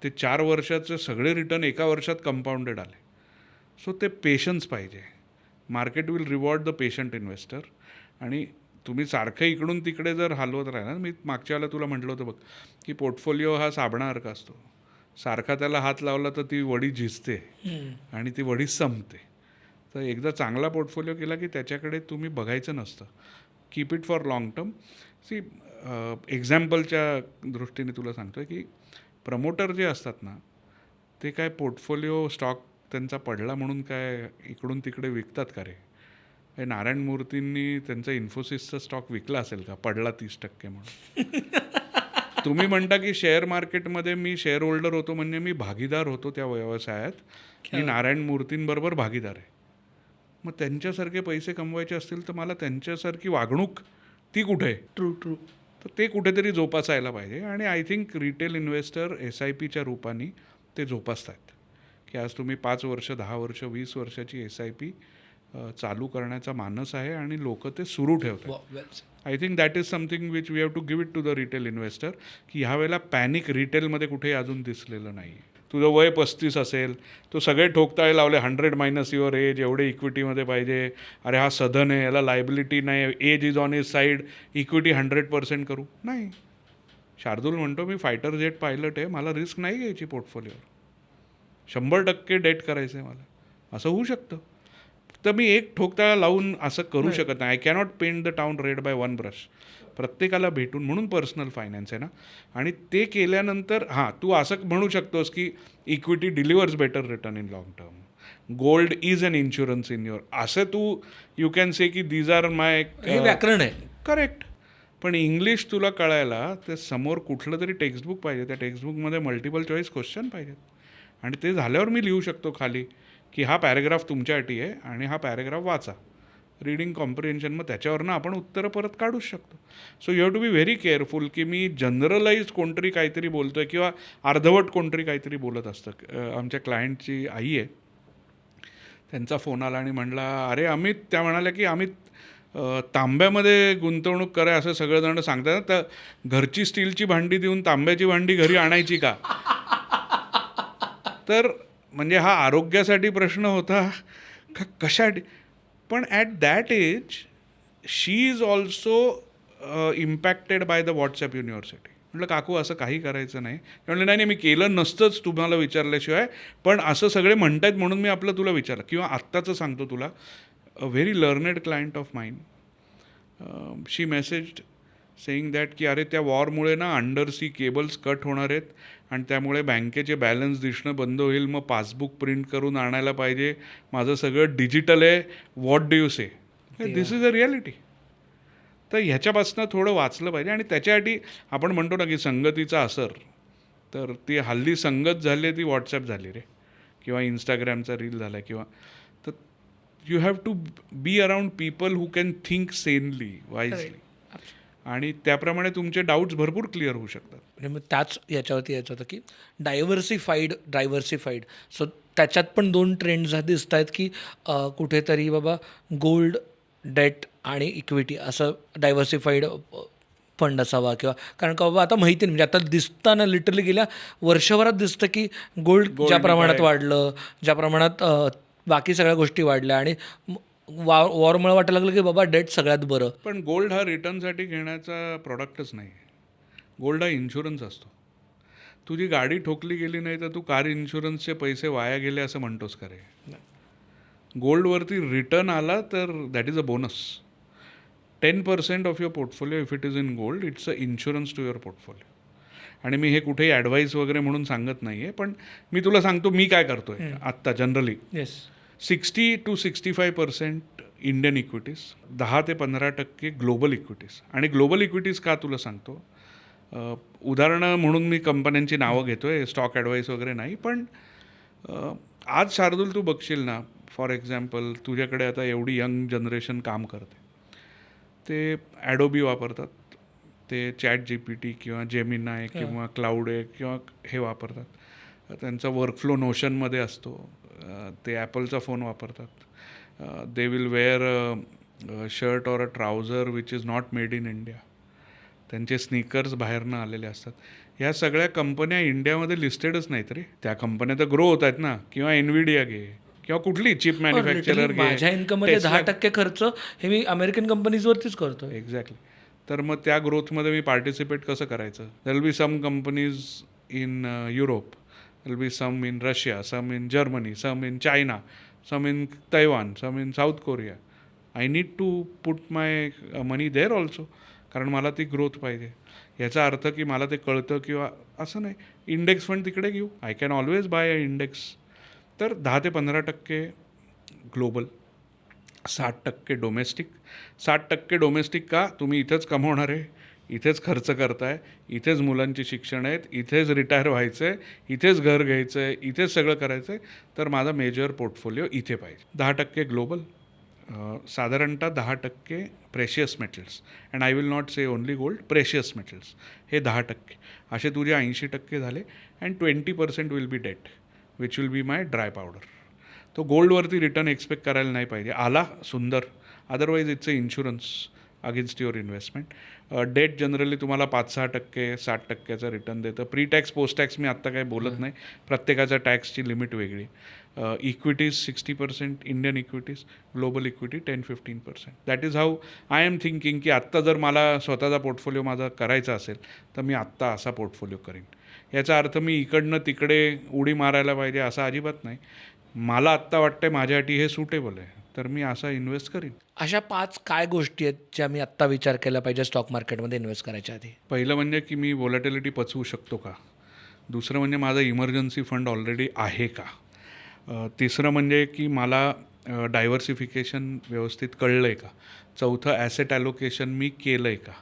ते 4 वर्षाचे सगळे रिटर्न एका वर्षात कंपाऊंडेड आले. सो ते पेशन्स पाहिजे. Market will reward the patient investor. आणि तुम्ही सारखं इकडून तिकडे जर हलवत राहिला, मी मागच्या वेळेला तुला म्हटलं होतं बघ की पोर्टफोलिओ हा साबणासारखा असतो. सारखा त्याला हात लावला तर ती वडी झिजते आणि ती वडी संपते. तर एकदा चांगला पोर्टफोलिओ केला की त्याच्याकडे तुम्ही बघायचं नसतं. Keep it for long term. See एक्झाम्पलच्या दृष्टीने तुला सांगतो आहे की प्रमोटर जे असतात ना ते काय पोर्टफोलिओ स्टॉक त्यांचा पडला म्हणून काय इकडून तिकडे विकतात का रे? हे नारायण मूर्तींनी त्यांचा इन्फोसिसचा स्टॉक विकला असेल का पडला 30% म्हणून? तुम्ही म्हणता की शेअर मार्केटमध्ये मी शेअर होल्डर होतो म्हणजे मी भागीदार होतो त्या व्यवसायात, मी नारायण मूर्तींबरोबर भागीदार आहे. मग त्यांच्यासारखे पैसे कमवायचे असतील तर मला त्यांच्यासारखी वागणूक ती कुठे आहे?
ट्रू.
तर ते कुठेतरी जोपासायला पाहिजे. आणि आय थिंक रिटेल इन्व्हेस्टर SIPच्या रूपाने ते जोपासतात की आज तुम्ही 5 वर्ष, 10 वर्ष, 20 वर्षाची SIP चालू करण्याचा मानस आहे आणि लोक ते सुरू ठेवतात. I think that is something which we have to give it to the retail investor की ह्या वेळेला पॅनिक रिटेलमध्ये कुठेही अजून दिसलेलं नाही. तुझं वय 35 असेल, तो सगळे ठोकताळे लावले 100 मायनस युअर एज, एवढे इक्विटीमध्ये पाहिजे, अरे हा सधन आहे, याला लायबिलिटी नाही, age is on his side, equity 100% करू. नाही, शार्दूल म्हणतो मी फायटर जेट पायलट आहे, मला रिस्क नाही घ्यायची पोर्टफोलिओवर, 100% डेट करायचं आहे मला. असं होऊ शकतं. तर मी एक ठोकताळा लावून असं करू शकत नाही. I cannot paint the town red by one brush. प्रत्येकाला भेटून, म्हणून पर्सनल फायनान्स आहे ना. आणि ते केल्यानंतर तू असं म्हणू शकतोस की equity delivers better return in long term, gold is an insurance in your, असं तू यू कॅन से की दीज आर माय,
हे व्याकरण आहे.
करेक्ट. पण इंग्लिश तुला कळायला ते समोर कुठलं तरी टेक्स्टबुक पाहिजे, त्या टेक्स्टबुकमध्ये मल्टिपल चॉईस क्वेश्चन पाहिजेत. आणि ते झाल्यावर मी लिहू शकतो खाली की हा पॅरेग्राफ तुमच्यासाठी आहे आणि हा पॅरेग्राफ वाचा, रीडिंग कॉम्प्रिहेन्शन, मग त्याच्यावरनं आपण उत्तरं परत काढूच शकतो. So you have to be very careful की मी जनरलाइज कोणतरी काहीतरी बोलतो आहे किंवा अर्धवट कोणतरी काहीतरी बोलत असतं. आमच्या क्लायंटची आई आहे, त्यांचा फोन आला आणि म्हणला, अरे अमित, त्या म्हणाल्या की अमित तांब्यामध्ये गुंतवणूक करा असं सगळेजण सांगतात, तर घरची स्टीलची भांडी देऊन तांब्याची भांडी घरी आणायची का? तर म्हणजे हा आरोग्यासाठी प्रश्न होता का कशासाठी? पण at that age she is also impacted by the WhatsApp university. म्हटलं काकू असं काही करायचं नाही. म्हणलं नाही नाही, मी केलं नसतंच तुम्हाला विचारल्याशिवाय, पण असं सगळे म्हणत आहेत म्हणून मी आपलं तुला विचारलं. किंवा आत्ताचं सांगतो तुला, a very learned client of mine, she messaged saying that की अरे त्या वॉरमुळे ना अंडर सी केबल्स कट होणार आहेत आणि त्यामुळे बँकेचे बॅलन्स दिसणं बंद होईल, मग पासबुक प्रिंट करून आणायला पाहिजे, माझं सगळं डिजिटल आहे, what do you say? This is a reality. तर ह्याच्यापासून थोडं वाचलं पाहिजे. आणि त्याच्यासाठी आपण म्हणतो ना की संगतीचा असर, तर ती हल्ली संगत झाली ती व्हॉट्सॲप झाली रे, किंवा इंस्टाग्रामचा रील झाला, किंवा तर you have to be around people who can think sanely, wisely, आणि त्याप्रमाणे तुमचे डाऊट्स भरपूर क्लिअर होऊ शकतात.
म्हणजे मग त्याच याच्यावरती यायचं होतं की डायव्हर्सिफाईड. सो त्याच्यात पण 2 ट्रेंड्स दिसत आहेत की कुठेतरी बाबा गोल्ड, डेट आणि इक्विटी असं डायव्हर्सिफाईड फंड असावा, किंवा कारण का बाबा आता माहिती नाही, म्हणजे आता दिसताना लिटरली गेल्या वर्षभरात दिसतं की गोल्ड ज्या प्रमाणात वाढलं, ज्या प्रमाणात बाकी सगळ्या गोष्टी वाढल्या, आणि वॉरमुळे वाटायला लागलं की बाबा डेट सगळ्यात बरं.
पण गोल्ड हा रिटर्नसाठी घेण्याचा प्रॉडक्टच नाही आहे. गोल्ड हा इन्शुरन्स असतो. तुझी गाडी ठोकली गेली नाही तर तू कार इन्शुरन्सचे पैसे वाया गेले असं म्हणतोस का रे? गोल्डवरती रिटर्न आला तर that is a bonus. 10% of your portfolio if it is in gold, it's a insurance to your portfolio. आणि मी हे कुठेही ॲडवाईस वगैरे म्हणून सांगत नाही आहे, पण मी तुला सांगतो मी काय करतो आहे आत्ता जनरली. 60 to 65% इंडियन इक्विटीज, 10 ते 15% ग्लोबल इक्विटीज. आणि ग्लोबल इक्विटीज का तुला सांगतो, उदाहरणं म्हणून मी कंपन्यांची नावं घेतो आहे, स्टॉक ॲडवाईस वगैरे नाही. पण आज शार्दूल तू बघशील ना, फॉर एक्झाम्पल तुझ्याकडे आता एवढी यंग जनरेशन काम करते, ते ॲडोबी वापरतात, ते ChatGPT किंवा जेमिनाय किंवा क्लाउड आहे किंवा हे वापरतात, त्यांचा वर्कफ्लो नोशनमध्ये असतो, ते ॲपलचा फोन वापरतात, they will wear shirt or a trouser which is not made in India, त्यांचे स्नीकर्स बाहेरनं आलेले असतात. ह्या सगळ्या कंपन्या इंडियामध्ये लिस्टेडच नाहीत रे. त्या कंपन्या तर ग्रो होत आहेत ना, किंवा एनव्हिडिया घे किंवा कुठली चिप मॅन्युफॅक्चरर घे.
माझ्या इन्कममध्ये 10% खर्च हे मी अमेरिकन कंपनीजवरतीच करतो.
एक्झॅक्टली. तर मग त्या ग्रोथमध्ये मी पार्टिसिपेट कसं करायचं? There will be some companies in Europe, there will be some in Russia, some in Germany, some in China, some in Taiwan, some in South Korea. I need to put my money there also, कारण मला ती growth पाहिजे. याचा अर्थ की मला ते कळतं किंवा असं नाही. इंडेक्स फंड तिकडे घेऊ, I can always buy a index. तर 10 ते 15% ग्लोबल, 60% डोमेस्टिक. 60% डोमेस्टिक का? तुम्ही इथेच कमवणार आहे, इथेच खर्च करताय, इथेच मुलांची शिक्षण आहेत, इथेच रिटायर व्हायचं आहे, इथेच घर घ्यायचं आहे, इथेच सगळं करायचं आहे, तर माझा मेजर पोर्टफोलिओ इथे पाहिजे. 10% ग्लोबल, साधारणतः 10% precious metals, and I will not say only gold, precious metals, हे 10%. असे तुझे 80% झाले. And 20% will be debt, which will be my dry powder. तो गोल्डवरती रिटर्न एक्सपेक्ट करायला नाही पाहिजे. आला सुंदर, otherwise it's a insurance. Against your investment. Debt generally तुम्हाला 5-6%, 7%चं रिटर्न देतं. प्री टॅक्स पोस्ट टॅक्स मी आत्ता काही बोलत नाही, प्रत्येकाच्या टॅक्सची लिमिट वेगळी. Equities 60%, Indian equities, global equity 10-15%. That is how I am thinking की आत्ता जर मला स्वतःचा पोर्टफोलिओ माझा करायचा असेल तर मी आत्ता असा पोर्टफोलिओ करीन. याचा अर्थ मी इकडनं तिकडे उडी मारायला पाहिजे असं अजिबात नाही. मला आत्ता वाटतंय माझ्यासाठी हे सुटेबल आहे तर मी असा इन्व्हेस्ट करीन.
अशा 5 काय गोष्टी आहेत ज्या मी आत्ता विचार केला पाहिजे स्टॉक मार्केटमध्ये इन्व्हेस्ट करायच्या आधी?
पहिलं म्हणजे की मी व्होलॅटिलिटी पचवू शकतो का. दुसरं म्हणजे माझा इमर्जन्सी फंड ऑलरेडी आहे का. तिसरं म्हणजे की मला डायव्हर्सिफिकेशन व्यवस्थित कळलं आहे का. चौथं ॲसेट ॲलोकेशन मी केलं आहे का.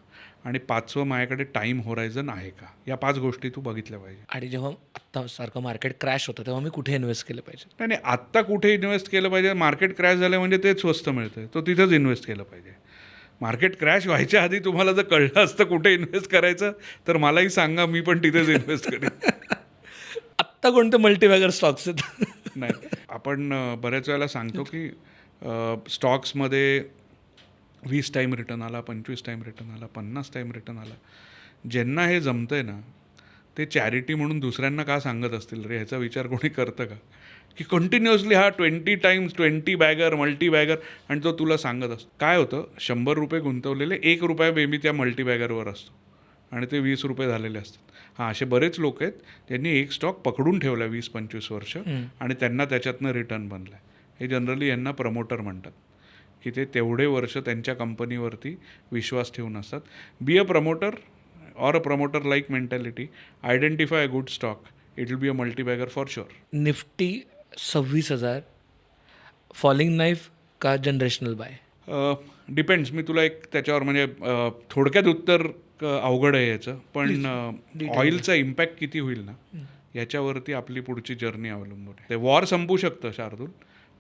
आणि 5वं माझ्याकडे टाईम होरायझन आहे का. या 5 गोष्टी तू बघितल्या पाहिजे.
आणि जेव्हा आत्ता सारखं मार्केट क्रॅश होतं तेव्हा मी कुठे इन्व्हेस्ट केलं पाहिजे?
नाही नाही, आत्ता कुठे इन्व्हेस्ट केलं पाहिजे. मार्केट क्रॅश झालं म्हणजे तेच स्वस्त मिळतं, तो तिथंच इन्व्हेस्ट केलं पाहिजे. मार्केट क्रॅश व्हायच्या आधी तुम्हाला जर कळलं असतं कुठे इन्व्हेस्ट करायचं तर मलाही सांगा, मी पण तिथेच इन्व्हेस्ट करेन.
आत्ता कोणते मल्टीबॅगर स्टॉक्स आहेत?
नाही, आपण बऱ्याच वेळेला सांगतो की स्टॉक्समध्ये 20 टाईम रिटर्न आला, 25 टाईम रिटर्न आला, 50 टाईम रिटर्न आला. ज्यांना हे जमतं आहे ना ते चॅरिटी म्हणून दुसऱ्यांना का सांगत असतील रे, ह्याचा विचार कोणी करतं का. की कंटिन्युअसली हा 20 टाईम्स 20 बॅगर मल्टी बॅगर आणि तो तुला सांगत असतो. काय होतं, 100 रुपये गुंतवलेले ₹1 बेबी त्या मल्टी बॅगरवर असतो आणि ते 20 रुपये झालेले असतात. हां, असे बरेच लोक आहेत त्यांनी एक स्टॉक पकडून ठेवला 20-25 वर्ष आणि त्यांना त्याच्यातनं रिटर्न बनला. हे जनरली यांना प्रमोटर म्हणतात की ते तेवढे वर्ष त्यांच्या कंपनीवरती विश्वास ठेवून असतात. Be a promoter or a promoter like mentality, identify a good stock, it will be a multi-bagger for sure.
Nifty 26,000, falling knife का जनरेशनल बाय?
डिपेंड्स. मी तुला एक त्याच्यावर म्हणजे थोडक्यात उत्तर अवघड आहे याचं, पण ऑइलचा इम्पॅक्ट किती होईल ना याच्यावरती आपली पुढची जर्नी अवलंबून आहे. ते वॉर संपू शकतं शार्दूल,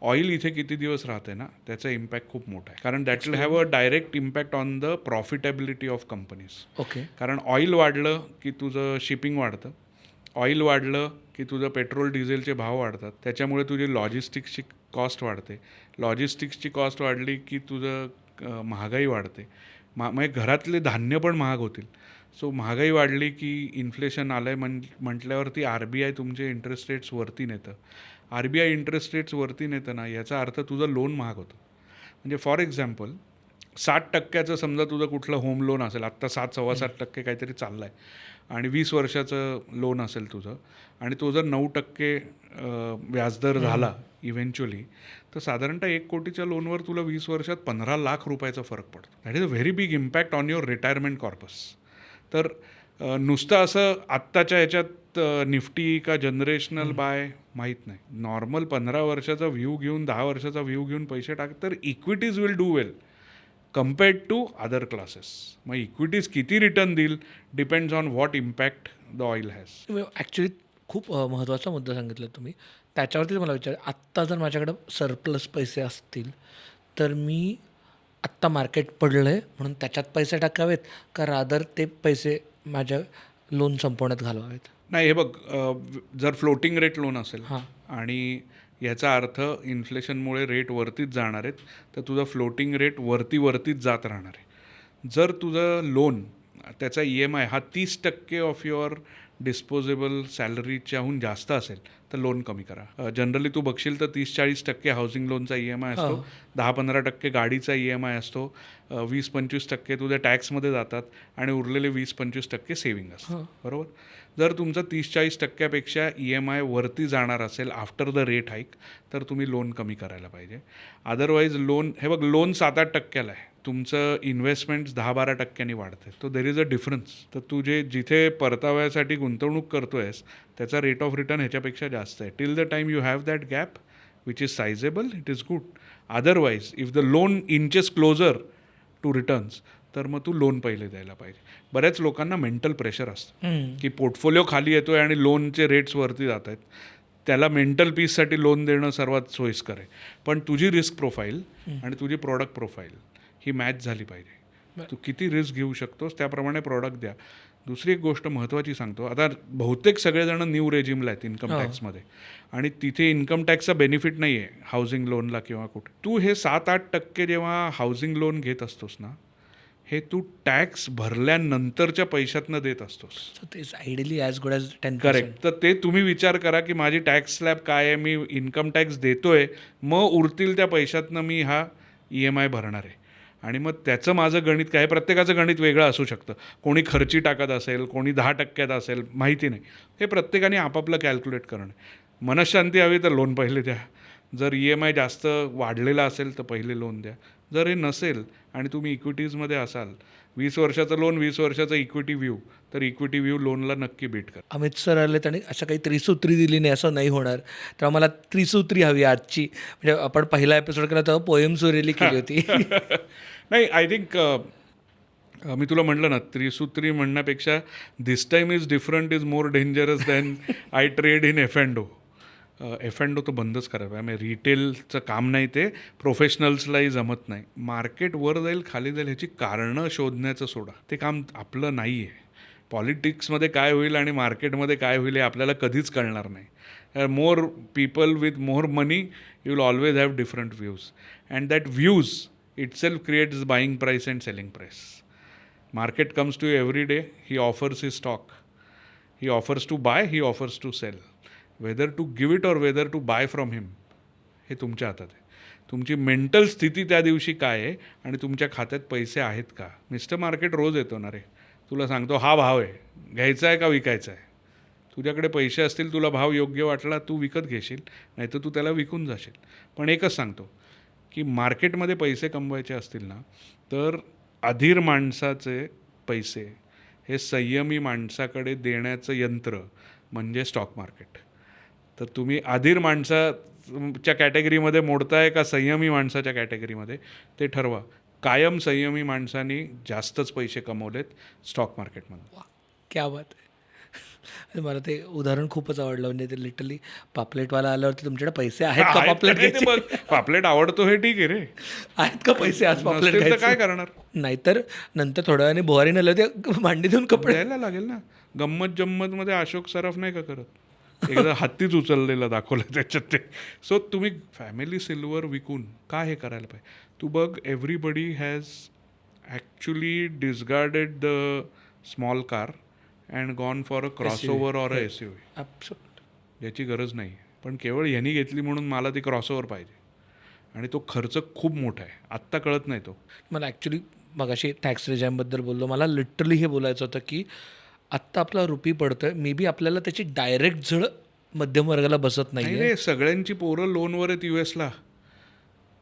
ऑइल इथे किती दिवस राहते ना त्याचा इम्पॅक्ट खूप मोठा आहे. कारण that will have a direct impact on the profitability of companies.
Okay.
कारण ऑइल वाढलं की तुझं शिपिंग वाढतं, ऑइल वाढलं की तुझं पेट्रोल डिझेलचे भाव वाढतात, त्याच्यामुळे तुझी लॉजिस्टिक्सची कॉस्ट वाढते, लॉजिस्टिक्सची कॉस्ट वाढली की तुझं महागाई वाढते, म्हणजे घरातले धान्य पण महाग होतील. सो महागाई वाढली की इन्फ्लेशन आलं आहे म्हटल्यावरती RBI तुमचे इंटरेस्ट रेट्स वरती नेतं. RBI इंटरेस्ट रेट्स वरती नेतं ना याचा अर्थ तुझं लोन महाग होतं. म्हणजे फॉर एक्झाम्पल 60% समजा तुझं कुठलं होम लोन असेल, आत्ता 7-7.25% काहीतरी चाललं आहे आणि 20 वर्षाचं लोन असेल तुझं आणि तो जर 9% व्याजदर झाला इव्हेंच्युअली तर साधारणतः 1 कोटीच्या लोनवर तुला 20 वर्षात 15 लाख रुपयाचा फरक पडतो. That is a very big impact on your retirement corpus. तर नुसतं असं आत्ताच्या ह्याच्यात निफ्टी का जनरेशनल बाय माहीत नाही. नॉर्मल 15 वर्षाचा व्ह्यू घेऊन 10 वर्षाचा व्ह्यू घेऊन पैसे टाक तर equities will do well compared to other classes. मग इक्विटीज किती रिटर्न देईल depends on what impact the oil has.
Actually खूप महत्त्वाचा मुद्दा सांगितला तुम्ही. त्याच्यावरतीच मला विचार, आत्ता जर माझ्याकडं सरप्लस पैसे असतील तर मी आत्ता मार्केट पडलं आहे म्हणून त्याच्यात पैसे टाकावेत का रादर ते पैसे माझ्या लोन संपवण्यात घालवावेत?
नाही, हे बघ, जर फ्लोटिंग रेट लोन असेल
हां.
आणि याचा अर्थ इन्फ्लेशनमुळे रेट वरतीच जाणार आहेत तर तुझं फ्लोटिंग रेट वरतीच जात राहणार आहे. जर तुझं लोन त्याचा EMI हा 30% ऑफ युअर डिस्पोजेबल सॅलरीच्याहून जास्त असेल तर लोन कमी करा. जनरली तू बघशील तर 30-40% हाऊसिंग लोनचा EMI असतो, 10-15% गाडीचा EMI असतो, 20-25% तुझ्या टॅक्समध्ये जातात आणि उरलेले 20-25% सेव्हिंग असतं. बरोबर. जर तुमचं 30-40%पेक्षा EMI वरती जाणार असेल आफ्टर द रेट हाईक तर तुम्ही लोन कमी करायला पाहिजे. अदरवाईज लोन, हे बघ, लोन 7-8%ला आहे, तुमचं इन्व्हेस्टमेंट्स 10-12%नी वाढते. तो देर इज अ डिफरन्स. तर तू जिथे परताव्यासाठी गुंतवणूक करतो आहेस त्याचा रेट ऑफ रिटर्न ह्याच्यापेक्षा जास्त आहे. Till the time you have that gap which is sizeable it is good. Otherwise if the loan inches closer to returns तर मग तू लोन पहिले द्यायला पाहिजे. बऱ्याच लोकांना मेंटल प्रेशर असतं की पोर्टफोलिओ खाली येतो आहे आणि लोनचे रेट्स वरती जात आहेत, त्याला मेंटल पीससाठी लोन देणं सर्वात सोयीस्कर आहे. पण तुझी रिस्क प्रोफाईल आणि तुझी प्रॉडक्ट प्रोफाईल ही मॅच झाली पाहिजे. तू किती रिस्क घेऊ शकतोस त्याप्रमाणे प्रॉडक्ट द्या. दुसरी एक गोष्ट महत्त्वाची सांगतो, आता बहुतेक सगळेजण न्यू रेजिमला आहेत इन्कम टॅक्समध्ये आणि तिथे इन्कम टॅक्सचा बेनिफिट नाही आहे हाऊसिंग लोनला किंवा कुठे. तू हे 7-8% जेव्हा हाऊसिंग लोन घेत असतोस ना हे तू टॅक्स भरल्यानंतरच्या पैशातनं देत असतोस.
सो तेच ideally as good as 10%.
Correct. तर ते तुम्ही विचार करा की माझी टॅक्स स्लॅब काय आहे, मी इन्कम टॅक्स देतोय, मग उरतील त्या पैशातनं मी हा EMI भरणार आहे. आणि मग त्याचं माझं गणित काय, प्रत्येकाचं गणित वेगळं असू शकतं. कोणी खर्ची टाकत असेल, कोणी 10% असेल, माहिती नाही. हे प्रत्येकाने आपापलं कॅल्क्युलेट करणं. मनशांती हवी तर लोन पहिले द्या. जर EMI जास्त वाढलेला असेल तर पहिले लोन द्या. जर हे नसेल आणि तुम्ही इक्विटीजमध्ये असाल, 20 वर्षाचं लोन, 20 वर्षाचं इक्विटी व्ह्यू, तर इक्विटी व्ह्यू लोनला नक्की बीट करा.
अमित सर आले आणि अशा काही त्रिसूत्री दिली नाही असं नाही होणार. तर आम्हाला त्रिसूत्री हवी आजची. म्हणजे आपण पहिला एपिसोड केला तेव्हा पोएम सुरेली केली होती.
नाही, आय थिंक मी तुला म्हटलं ना, त्रिसूत्री म्हणण्यापेक्षा this time is different is more dangerous than I trade in F&O. F&O तर बंदच करायला पाहिजे. रिटेलचं काम नाही, ते प्रोफेशनल्सलाही जमत नाही. मार्केट वर जाईल खाली जाईल ह्याची कारणं शोधण्याचं सोडा, ते काम आपलं नाही आहे. पॉलिटिक्समध्ये काय होईल आणि मार्केटमध्ये काय होईल हे आपल्याला कधीच कळणार नाही. More people with more money you will always have different views, and that views itself creates buying price and selling price. Market comes to you every day. He offers his stock. He offers to buy, he offers to sell. Whether to give it or whether to buy from him, हे तुमच्या हातात आहे. तुमची mental स्थिती त्या दिवशी काय आहे आणि तुमच्या खात्यात पैसे आहेत का. मिस्टर मार्केट रोज येतो ना रे, तुला सांगतो हा भाव आहे, घ्यायचा आहे का विकायचा आहे. तुझ्याकडे पैसे असतील, तुला भाव योग्य वाटला, तू विकत घेशील, नाही तर तू त्याला विकून जाशील. पण एकच सांगतो की मार्केटमध्ये पैसे कमवायचे असतील ना, तर अधीर माणसाचे पैसे हे संयमी माणसाकडे देण्याचं यंत्र म्हणजे स्टॉक मार्केट. तर तुम्ही अधीर माणसाच्या कॅटेगरीमध्ये मोडताय का संयमी माणसाच्या कॅटेगरीमध्ये, ते ठरवा. कायम संयमी माणसांनी जास्तच पैसे कमवलेत स्टॉक मार्केटमध्ये.
क्या बात आहे. मला ते उदाहरण खूपच आवडलं. म्हणजे ते लिटरली पापलेटवाला आल्यावरती तुमच्याकडे पैसे आहेत का पापलेट घ्यायचे?
बघ, पापलेट आवडतो हे ठीक आहे रे,
आहेत का पैसे आज पापलेट
नसतील तर
घ्यायचे?
काय करणार.
नाहीतर नंतर थोड्या वेळाने बुहारी नेलं ते भांडी देऊन कपडे
द्यायला लागेल ना. गंमत जम्मतमध्ये अशोक सराफ नाही का करत, एकदा हत्तीच उचललेला दाखवलं त्याच्यात ते. सो तुम्ही फॅमिली सिल्वर विकून का हे करायला पाहिजे. तू बघ, everybody has actually discarded the small car and gone for a crossover or a SUV. याची गरज नाही, पण केवळ ह्यांनी घेतली म्हणून मला ती क्रॉसओव्हर पाहिजे, आणि तो खर्च खूप मोठा आहे. आत्ता कळत नाही तो.
मला ॲक्च्युली मगाशी टॅक्स रिजाईमबद्दल बोललो, मला लिटरली हे बोलायचं होतं की आत्ता आपला रुपी पडतो आहे, मे बी आपल्याला त्याची डायरेक्ट झळ मध्यम वर्गाला बसत नाही
नाही
आहे.
रे, सगळ्यांची पोरं लोनवर आहेत US ला.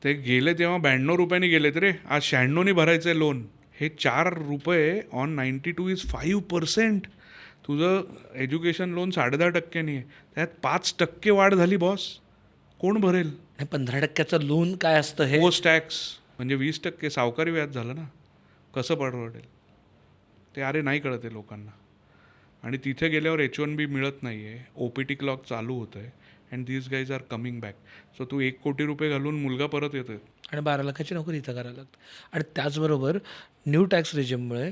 ते गेले तेव्हा 92 रुपयांनी गेलेत रे, आज 96नी भरायचं आहे लोन. हे 4 रुपये ऑन 92 इज 5%. तुझं एज्युकेशन लोन 10.5% आहे, त्यात 5% वाढ झाली बॉस, कोण भरेल.
आणि 15% लोन काय असतं हे?
पोस्ट टॅक्स म्हणजे 20% सावकारी व्याज झालं ना, कसं परवडेल ते. अरे नाही कळत आहे लोकांना. आणि तिथे गेल्यावर H1B मिळत नाही आहे, OPT क्लॉक चालू होतं आहे, and these guys are coming back. So तू 1 कोटी रुपये घालून मुलगा परत येतोय
आणि 12 लाखाची नोकरी इथं करायला लागते. आणि त्याचबरोबर न्यू टॅक्स रिजिममुळे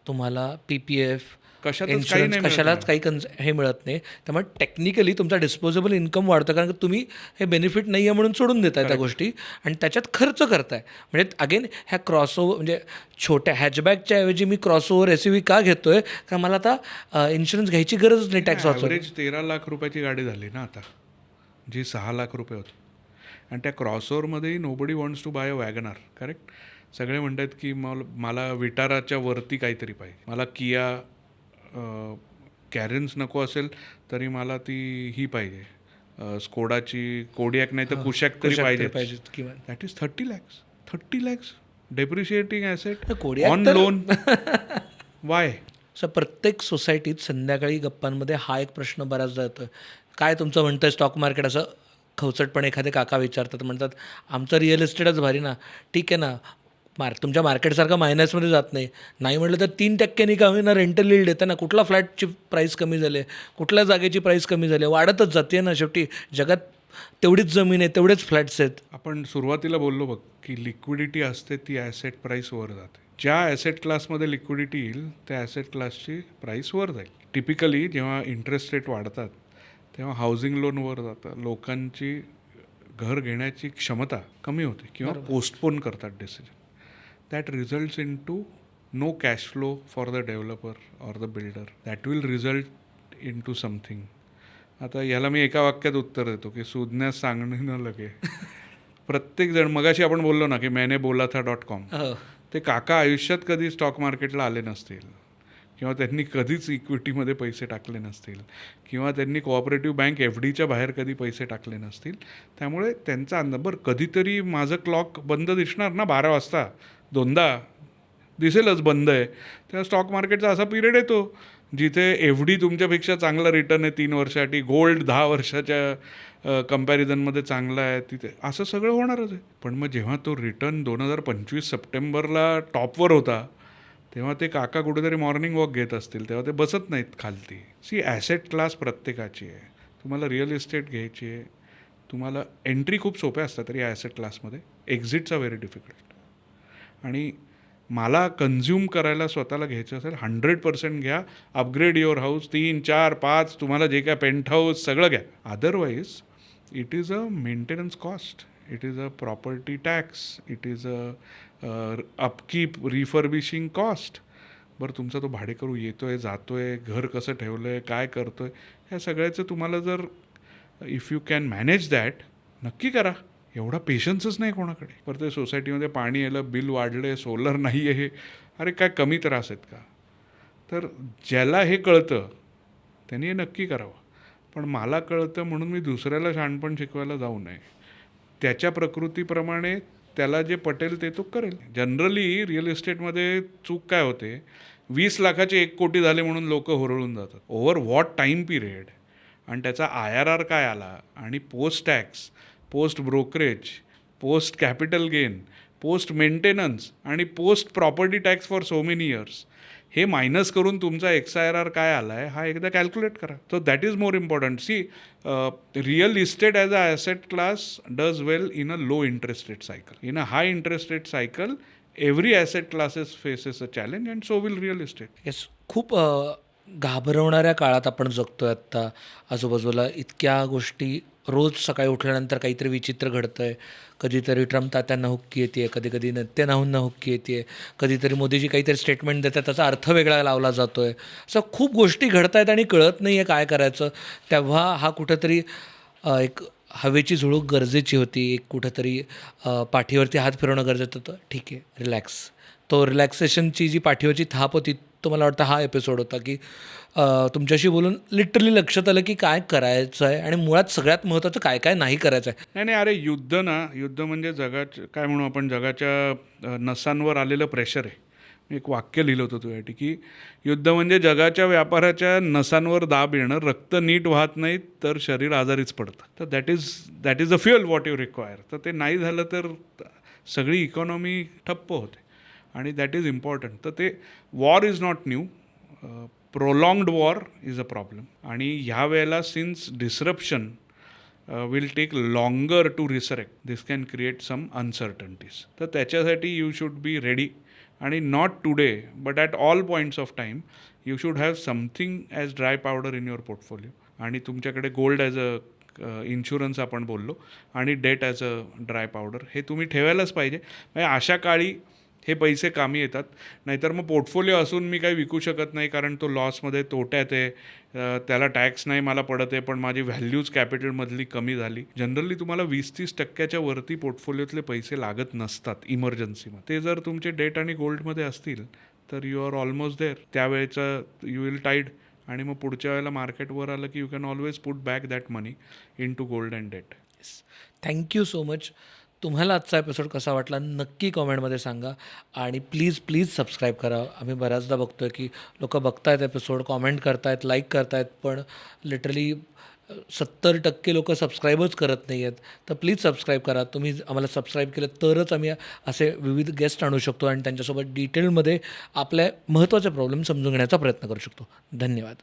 तुम्हाला PPF,
कशातच काही
इन्शुरन्स,
नाही मिळत
कशालाच काही हे मिळत नाही. त्यामुळे टेक्निकली तुमचा डिस्पोजेबल इन्कम वाढतं, कारण की तुम्ही हे बेनिफिट नाही आहे म्हणून सोडून देताय त्या गोष्टी आणि त्याच्यात खर्च करताय. म्हणजे अगेन ह्या क्रॉसओव्हर, म्हणजे छोट्या हॅचबॅकच्या ऐवजी मी क्रॉसओव्हर SUV का घेतोय, कारण मला आता इन्शुरन्स घ्यायची गरज नाही टॅक्स वाचून.
ॲव्हरेज 13 लाख रुपयाची गाडी झाली ना आता, जी 6 लाख रुपये होती. आणि त्या क्रॉसओव्हरमध्येही nobody wants to buy a WagonR. Correct. सगळे म्हणतात की मला विटाराच्या वरती काहीतरी पाहिजे, मला किया कॅरेन्स नको असेल तरी मला ती ही पाहिजे, स्कोडाची कोडियाक नाही तर कुशॅक तरी पाहिजे.
किंवा
that is 30 lakhs. 30 lakhs depreciating asset
Kodiaq
on
तर-
लोन. वाय?
सर, प्रत्येक सोसायटीत संध्याकाळी गप्पांमध्ये हा एक प्रश्न बऱ्याचदा येतो, काय तुमचं म्हणतं स्टॉक मार्केट. असं खवचटपणे एखादे काका विचारतात, म्हणतात आमचं रिअल इस्टेटच भारी ना. ठीक आहे ना, तुमच्या मार्केटसारखं मायनसमध्ये जात नाही. नाही म्हटलं तर 3% का होईना रेंटल यील्ड येतं ना. कुठला फ्लॅटची प्राईस कमी झाली, कुठल्या जागेची प्राईस कमी झाली, वाढतच जाते ना. शेवटी जगात तेवढीच जमीन आहे, तेवढेच फ्लॅट्स आहेत.
आपण सुरुवातीला बोललो बघ की लिक्विडिटी असते ती ॲसेट प्राईस वर जाते. ज्या ॲसेट क्लासमध्ये लिक्विडिटी येईल त्या ॲसेट क्लासची प्राईस वर जाईल. टिपिकली जेव्हा इंटरेस्ट रेट वाढतात तेव्हा हाऊसिंग लोन वर जातं, लोकांची घर घेण्याची क्षमता कमी होते किंवा पोस्टपोन करतात decision. that results into no cash flow for the developer or the builder. That will result into something. आता याला मी एका वाक्यात उत्तर देतो की सुज्ञास सांगणे न लगे. प्रत्येकजण मगाशी आपण बोललो ना की मैंने बोला था .com, ते काका आयुष्यात कधी स्टॉक मार्केटला आले नसतील किंवा त्यांनी कधीच इक्विटीमध्ये पैसे टाकले नसतील किंवा त्यांनी कोऑपरेटिव्ह बँक FDच्या बाहेर कधी पैसे टाकले नसतील. त्यामुळे त्यांचा अंदाज, बरं कधीतरी माझं क्लॉक बंद दिसणार ना 12 वाजता, दोनदा दिसेलच बंद आहे, तेव्हा स्टॉक मार्केटचा असा पिरियड येतो जिथे FD तुमच्यापेक्षा चांगला रिटर्न आहे 3 वर्षासाठी, गोल्ड 10 वर्षाच्या कंपॅरिझनमध्ये चांगला आहे, तिथे असं सगळं होणारच आहे. पण मग जेव्हा तो रिटर्न 2025 सप्टेंबरला टॉपवर होता तेव्हा ते काका कुठेतरी मॉर्निंग वॉक घेत असतील, तेव्हा ते बसत नाहीत खालती. सी ॲसेट क्लास प्रत्येकाची आहे. तुम्हाला रिअल इस्टेट घ्यायची आहे, तुम्हाला एंट्री खूप सोप्या असतात तरी ॲसेट क्लासमध्ये, एक्झिटचा व्हेरी डिफिकल्ट. आणि मला कन्झ्युम करायला स्वतःला घ्यायचं असेल 100% घ्या, अपग्रेड युअर हाऊस, 3, 4, 5 तुम्हाला जे काय पेंट हाऊस सगळं घ्या. Otherwise it is a maintenance cost, it is a property tax, it is a upkeep refurbishing cost. बरं तुमचा तो भाडेकरू येतो आहे, जातो आहे, घर कसं ठेवलं आहे, काय करतो आहे, ह्या सगळ्याचं तुम्हाला जर if you can manage that नक्की करा. एवढा पेशन्सच नाही कोणाकडे. बरं ते सोसायटीमध्ये पाणी यायलं, बिल वाढले, सोलर नाही आहे, अरे काय कमी त्रास आहेत का? तर ज्याला हे कळतं त्यांनी हे नक्की करावं. पण मला कळतं म्हणून मी दुसऱ्याला शहाणपण शिकवायला जाऊ नये. त्याच्या प्रकृतीप्रमाणे त्याला जे पटेल ते तो करेल. जनरली रिअल इस्टेटमध्ये चूक काय होते, 20 लाखाचे 1 कोटी झाले म्हणून लोक होरळून जातात. ओव्हर व्हॉट टाईम पिरियड आणि त्याचा IRR काय आला आणि post tax, post brokerage, post capital gain, post maintenance आणि post property tax for so many years, हे मायनस करून तुमचा XIRR काय आला आहे हा एकदा कॅल्क्युलेट करा. So that is more important. See real estate as a asset class does well in a low interest rate cycle. In a high interest rate cycle every asset classes faces a challenge and so will real estate.
Yes, खूप घाबरवणाऱ्या काळात आपण जगतोय आत्ता. आजूबाजूला इतक्या गोष्टी, रोज सकाळी उठल्यानंतर काहीतरी विचित्र घडतं आहे. कधीतरी ट्रम्प तात्यांना हुक्की येते आहे, कधी कधी नेत्यानाहूंना हुक्की येते आहे, कधीतरी मोदीजी काहीतरी स्टेटमेंट देतात त्याचा अर्थ वेगळा लावला जातो आहे. असं खूप गोष्टी घडत आहेत आणि कळत नाही आहे काय करायचं. तेव्हा हा कुठंतरी एक हवेची झुळूक गरजेची होती. एक कुठंतरी पाठीवरती हात फिरवणं गरजेचं होतं. ठीक आहे, रिलॅक्स. तो रिलॅक्सेशनची जी पाठीवरची थाप होती तो मला वाटतं हा एपिसोड होता की तुमच्याशी बोलून लिटरली लक्षात आलं की काय करायचं आहे आणि मुळात सगळ्यात महत्त्वाचं काय काय नाही करायचं आहे.
नाही नाही, अरे युद्ध म्हणजे जगाच्या काय म्हणू आपण, जगाच्या नसांवर आलेलं प्रेशर आहे. मी एक वाक्य लिहिलं होतं तुझ्यासाठी की युद्ध म्हणजे जगाच्या व्यापाराच्या नसांवर दाब येणं, रक्त नीट वाहत नाही तर शरीर आजारीच पडतं. तर that is a fuel what you require. तर ते नाही झालं तर सगळी इकॉनॉमी ठप्प होते आणि दॅट इज इम्पॉर्टंट. तर ते war is not new, prolonged war is a problem. आणि ह्या वेळेला since disruption will take longer to resurrect, this can create some uncertainties. तर त्याच्यासाठी यू शूड बी रेडी. आणि not today but at all points of time you should have something as dry powder in your portfolio. आणि तुमच्याकडे gold as a insurance आपण बोललो आणि debt as a dry powder हे तुम्ही ठेवायलाच पाहिजे. म्हणजे अशा काळी हे पैसे कामी येतात. नाहीतर मग पोर्टफोलिओ असून मी काही विकू शकत नाही कारण तो लॉसमध्ये, तोट्यात आहे, त्याला टॅक्स नाही मला पडत आहे, पण माझी व्हॅल्यूज कॅपिटलमधली कमी झाली. जनरली तुम्हाला 20-30% वरती पोर्टफोलिओतले पैसे लागत नसतात इमर्जन्सीमध्ये. ते जर तुमचे डेट आणि गोल्डमध्ये असतील तर यू आर ऑलमोस्ट देअर. त्यावेळेचं यू विल टाईड आणि मग पुढच्या वेळेला मार्केट वर आलं की you can always put back that money into gold and debt.
Thank you so much. तुम्हाला आजचा एपिसोड कसा वाटला नक्की कॉमेंटमध्ये सांगा आणि प्लीज सबस्क्राईब करा. आम्ही बऱ्याचदा बघतो आहे की लोक बघतायत एपिसोड, कॉमेंट करतायत, लाईक करतायत, पण लिटरली 70% लोक सबस्क्राईबच करत नाही आहेत. तर प्लीज सबस्क्राईब करा. तुम्ही आम्हाला सबस्क्राईब केलं तरच आम्ही असे विविध गेस्ट आणू शकतो आणि त्यांच्यासोबत डिटेलमध्ये आपल्या महत्त्वाचे प्रॉब्लेम समजून घेण्याचा प्रयत्न करू शकतो. धन्यवाद.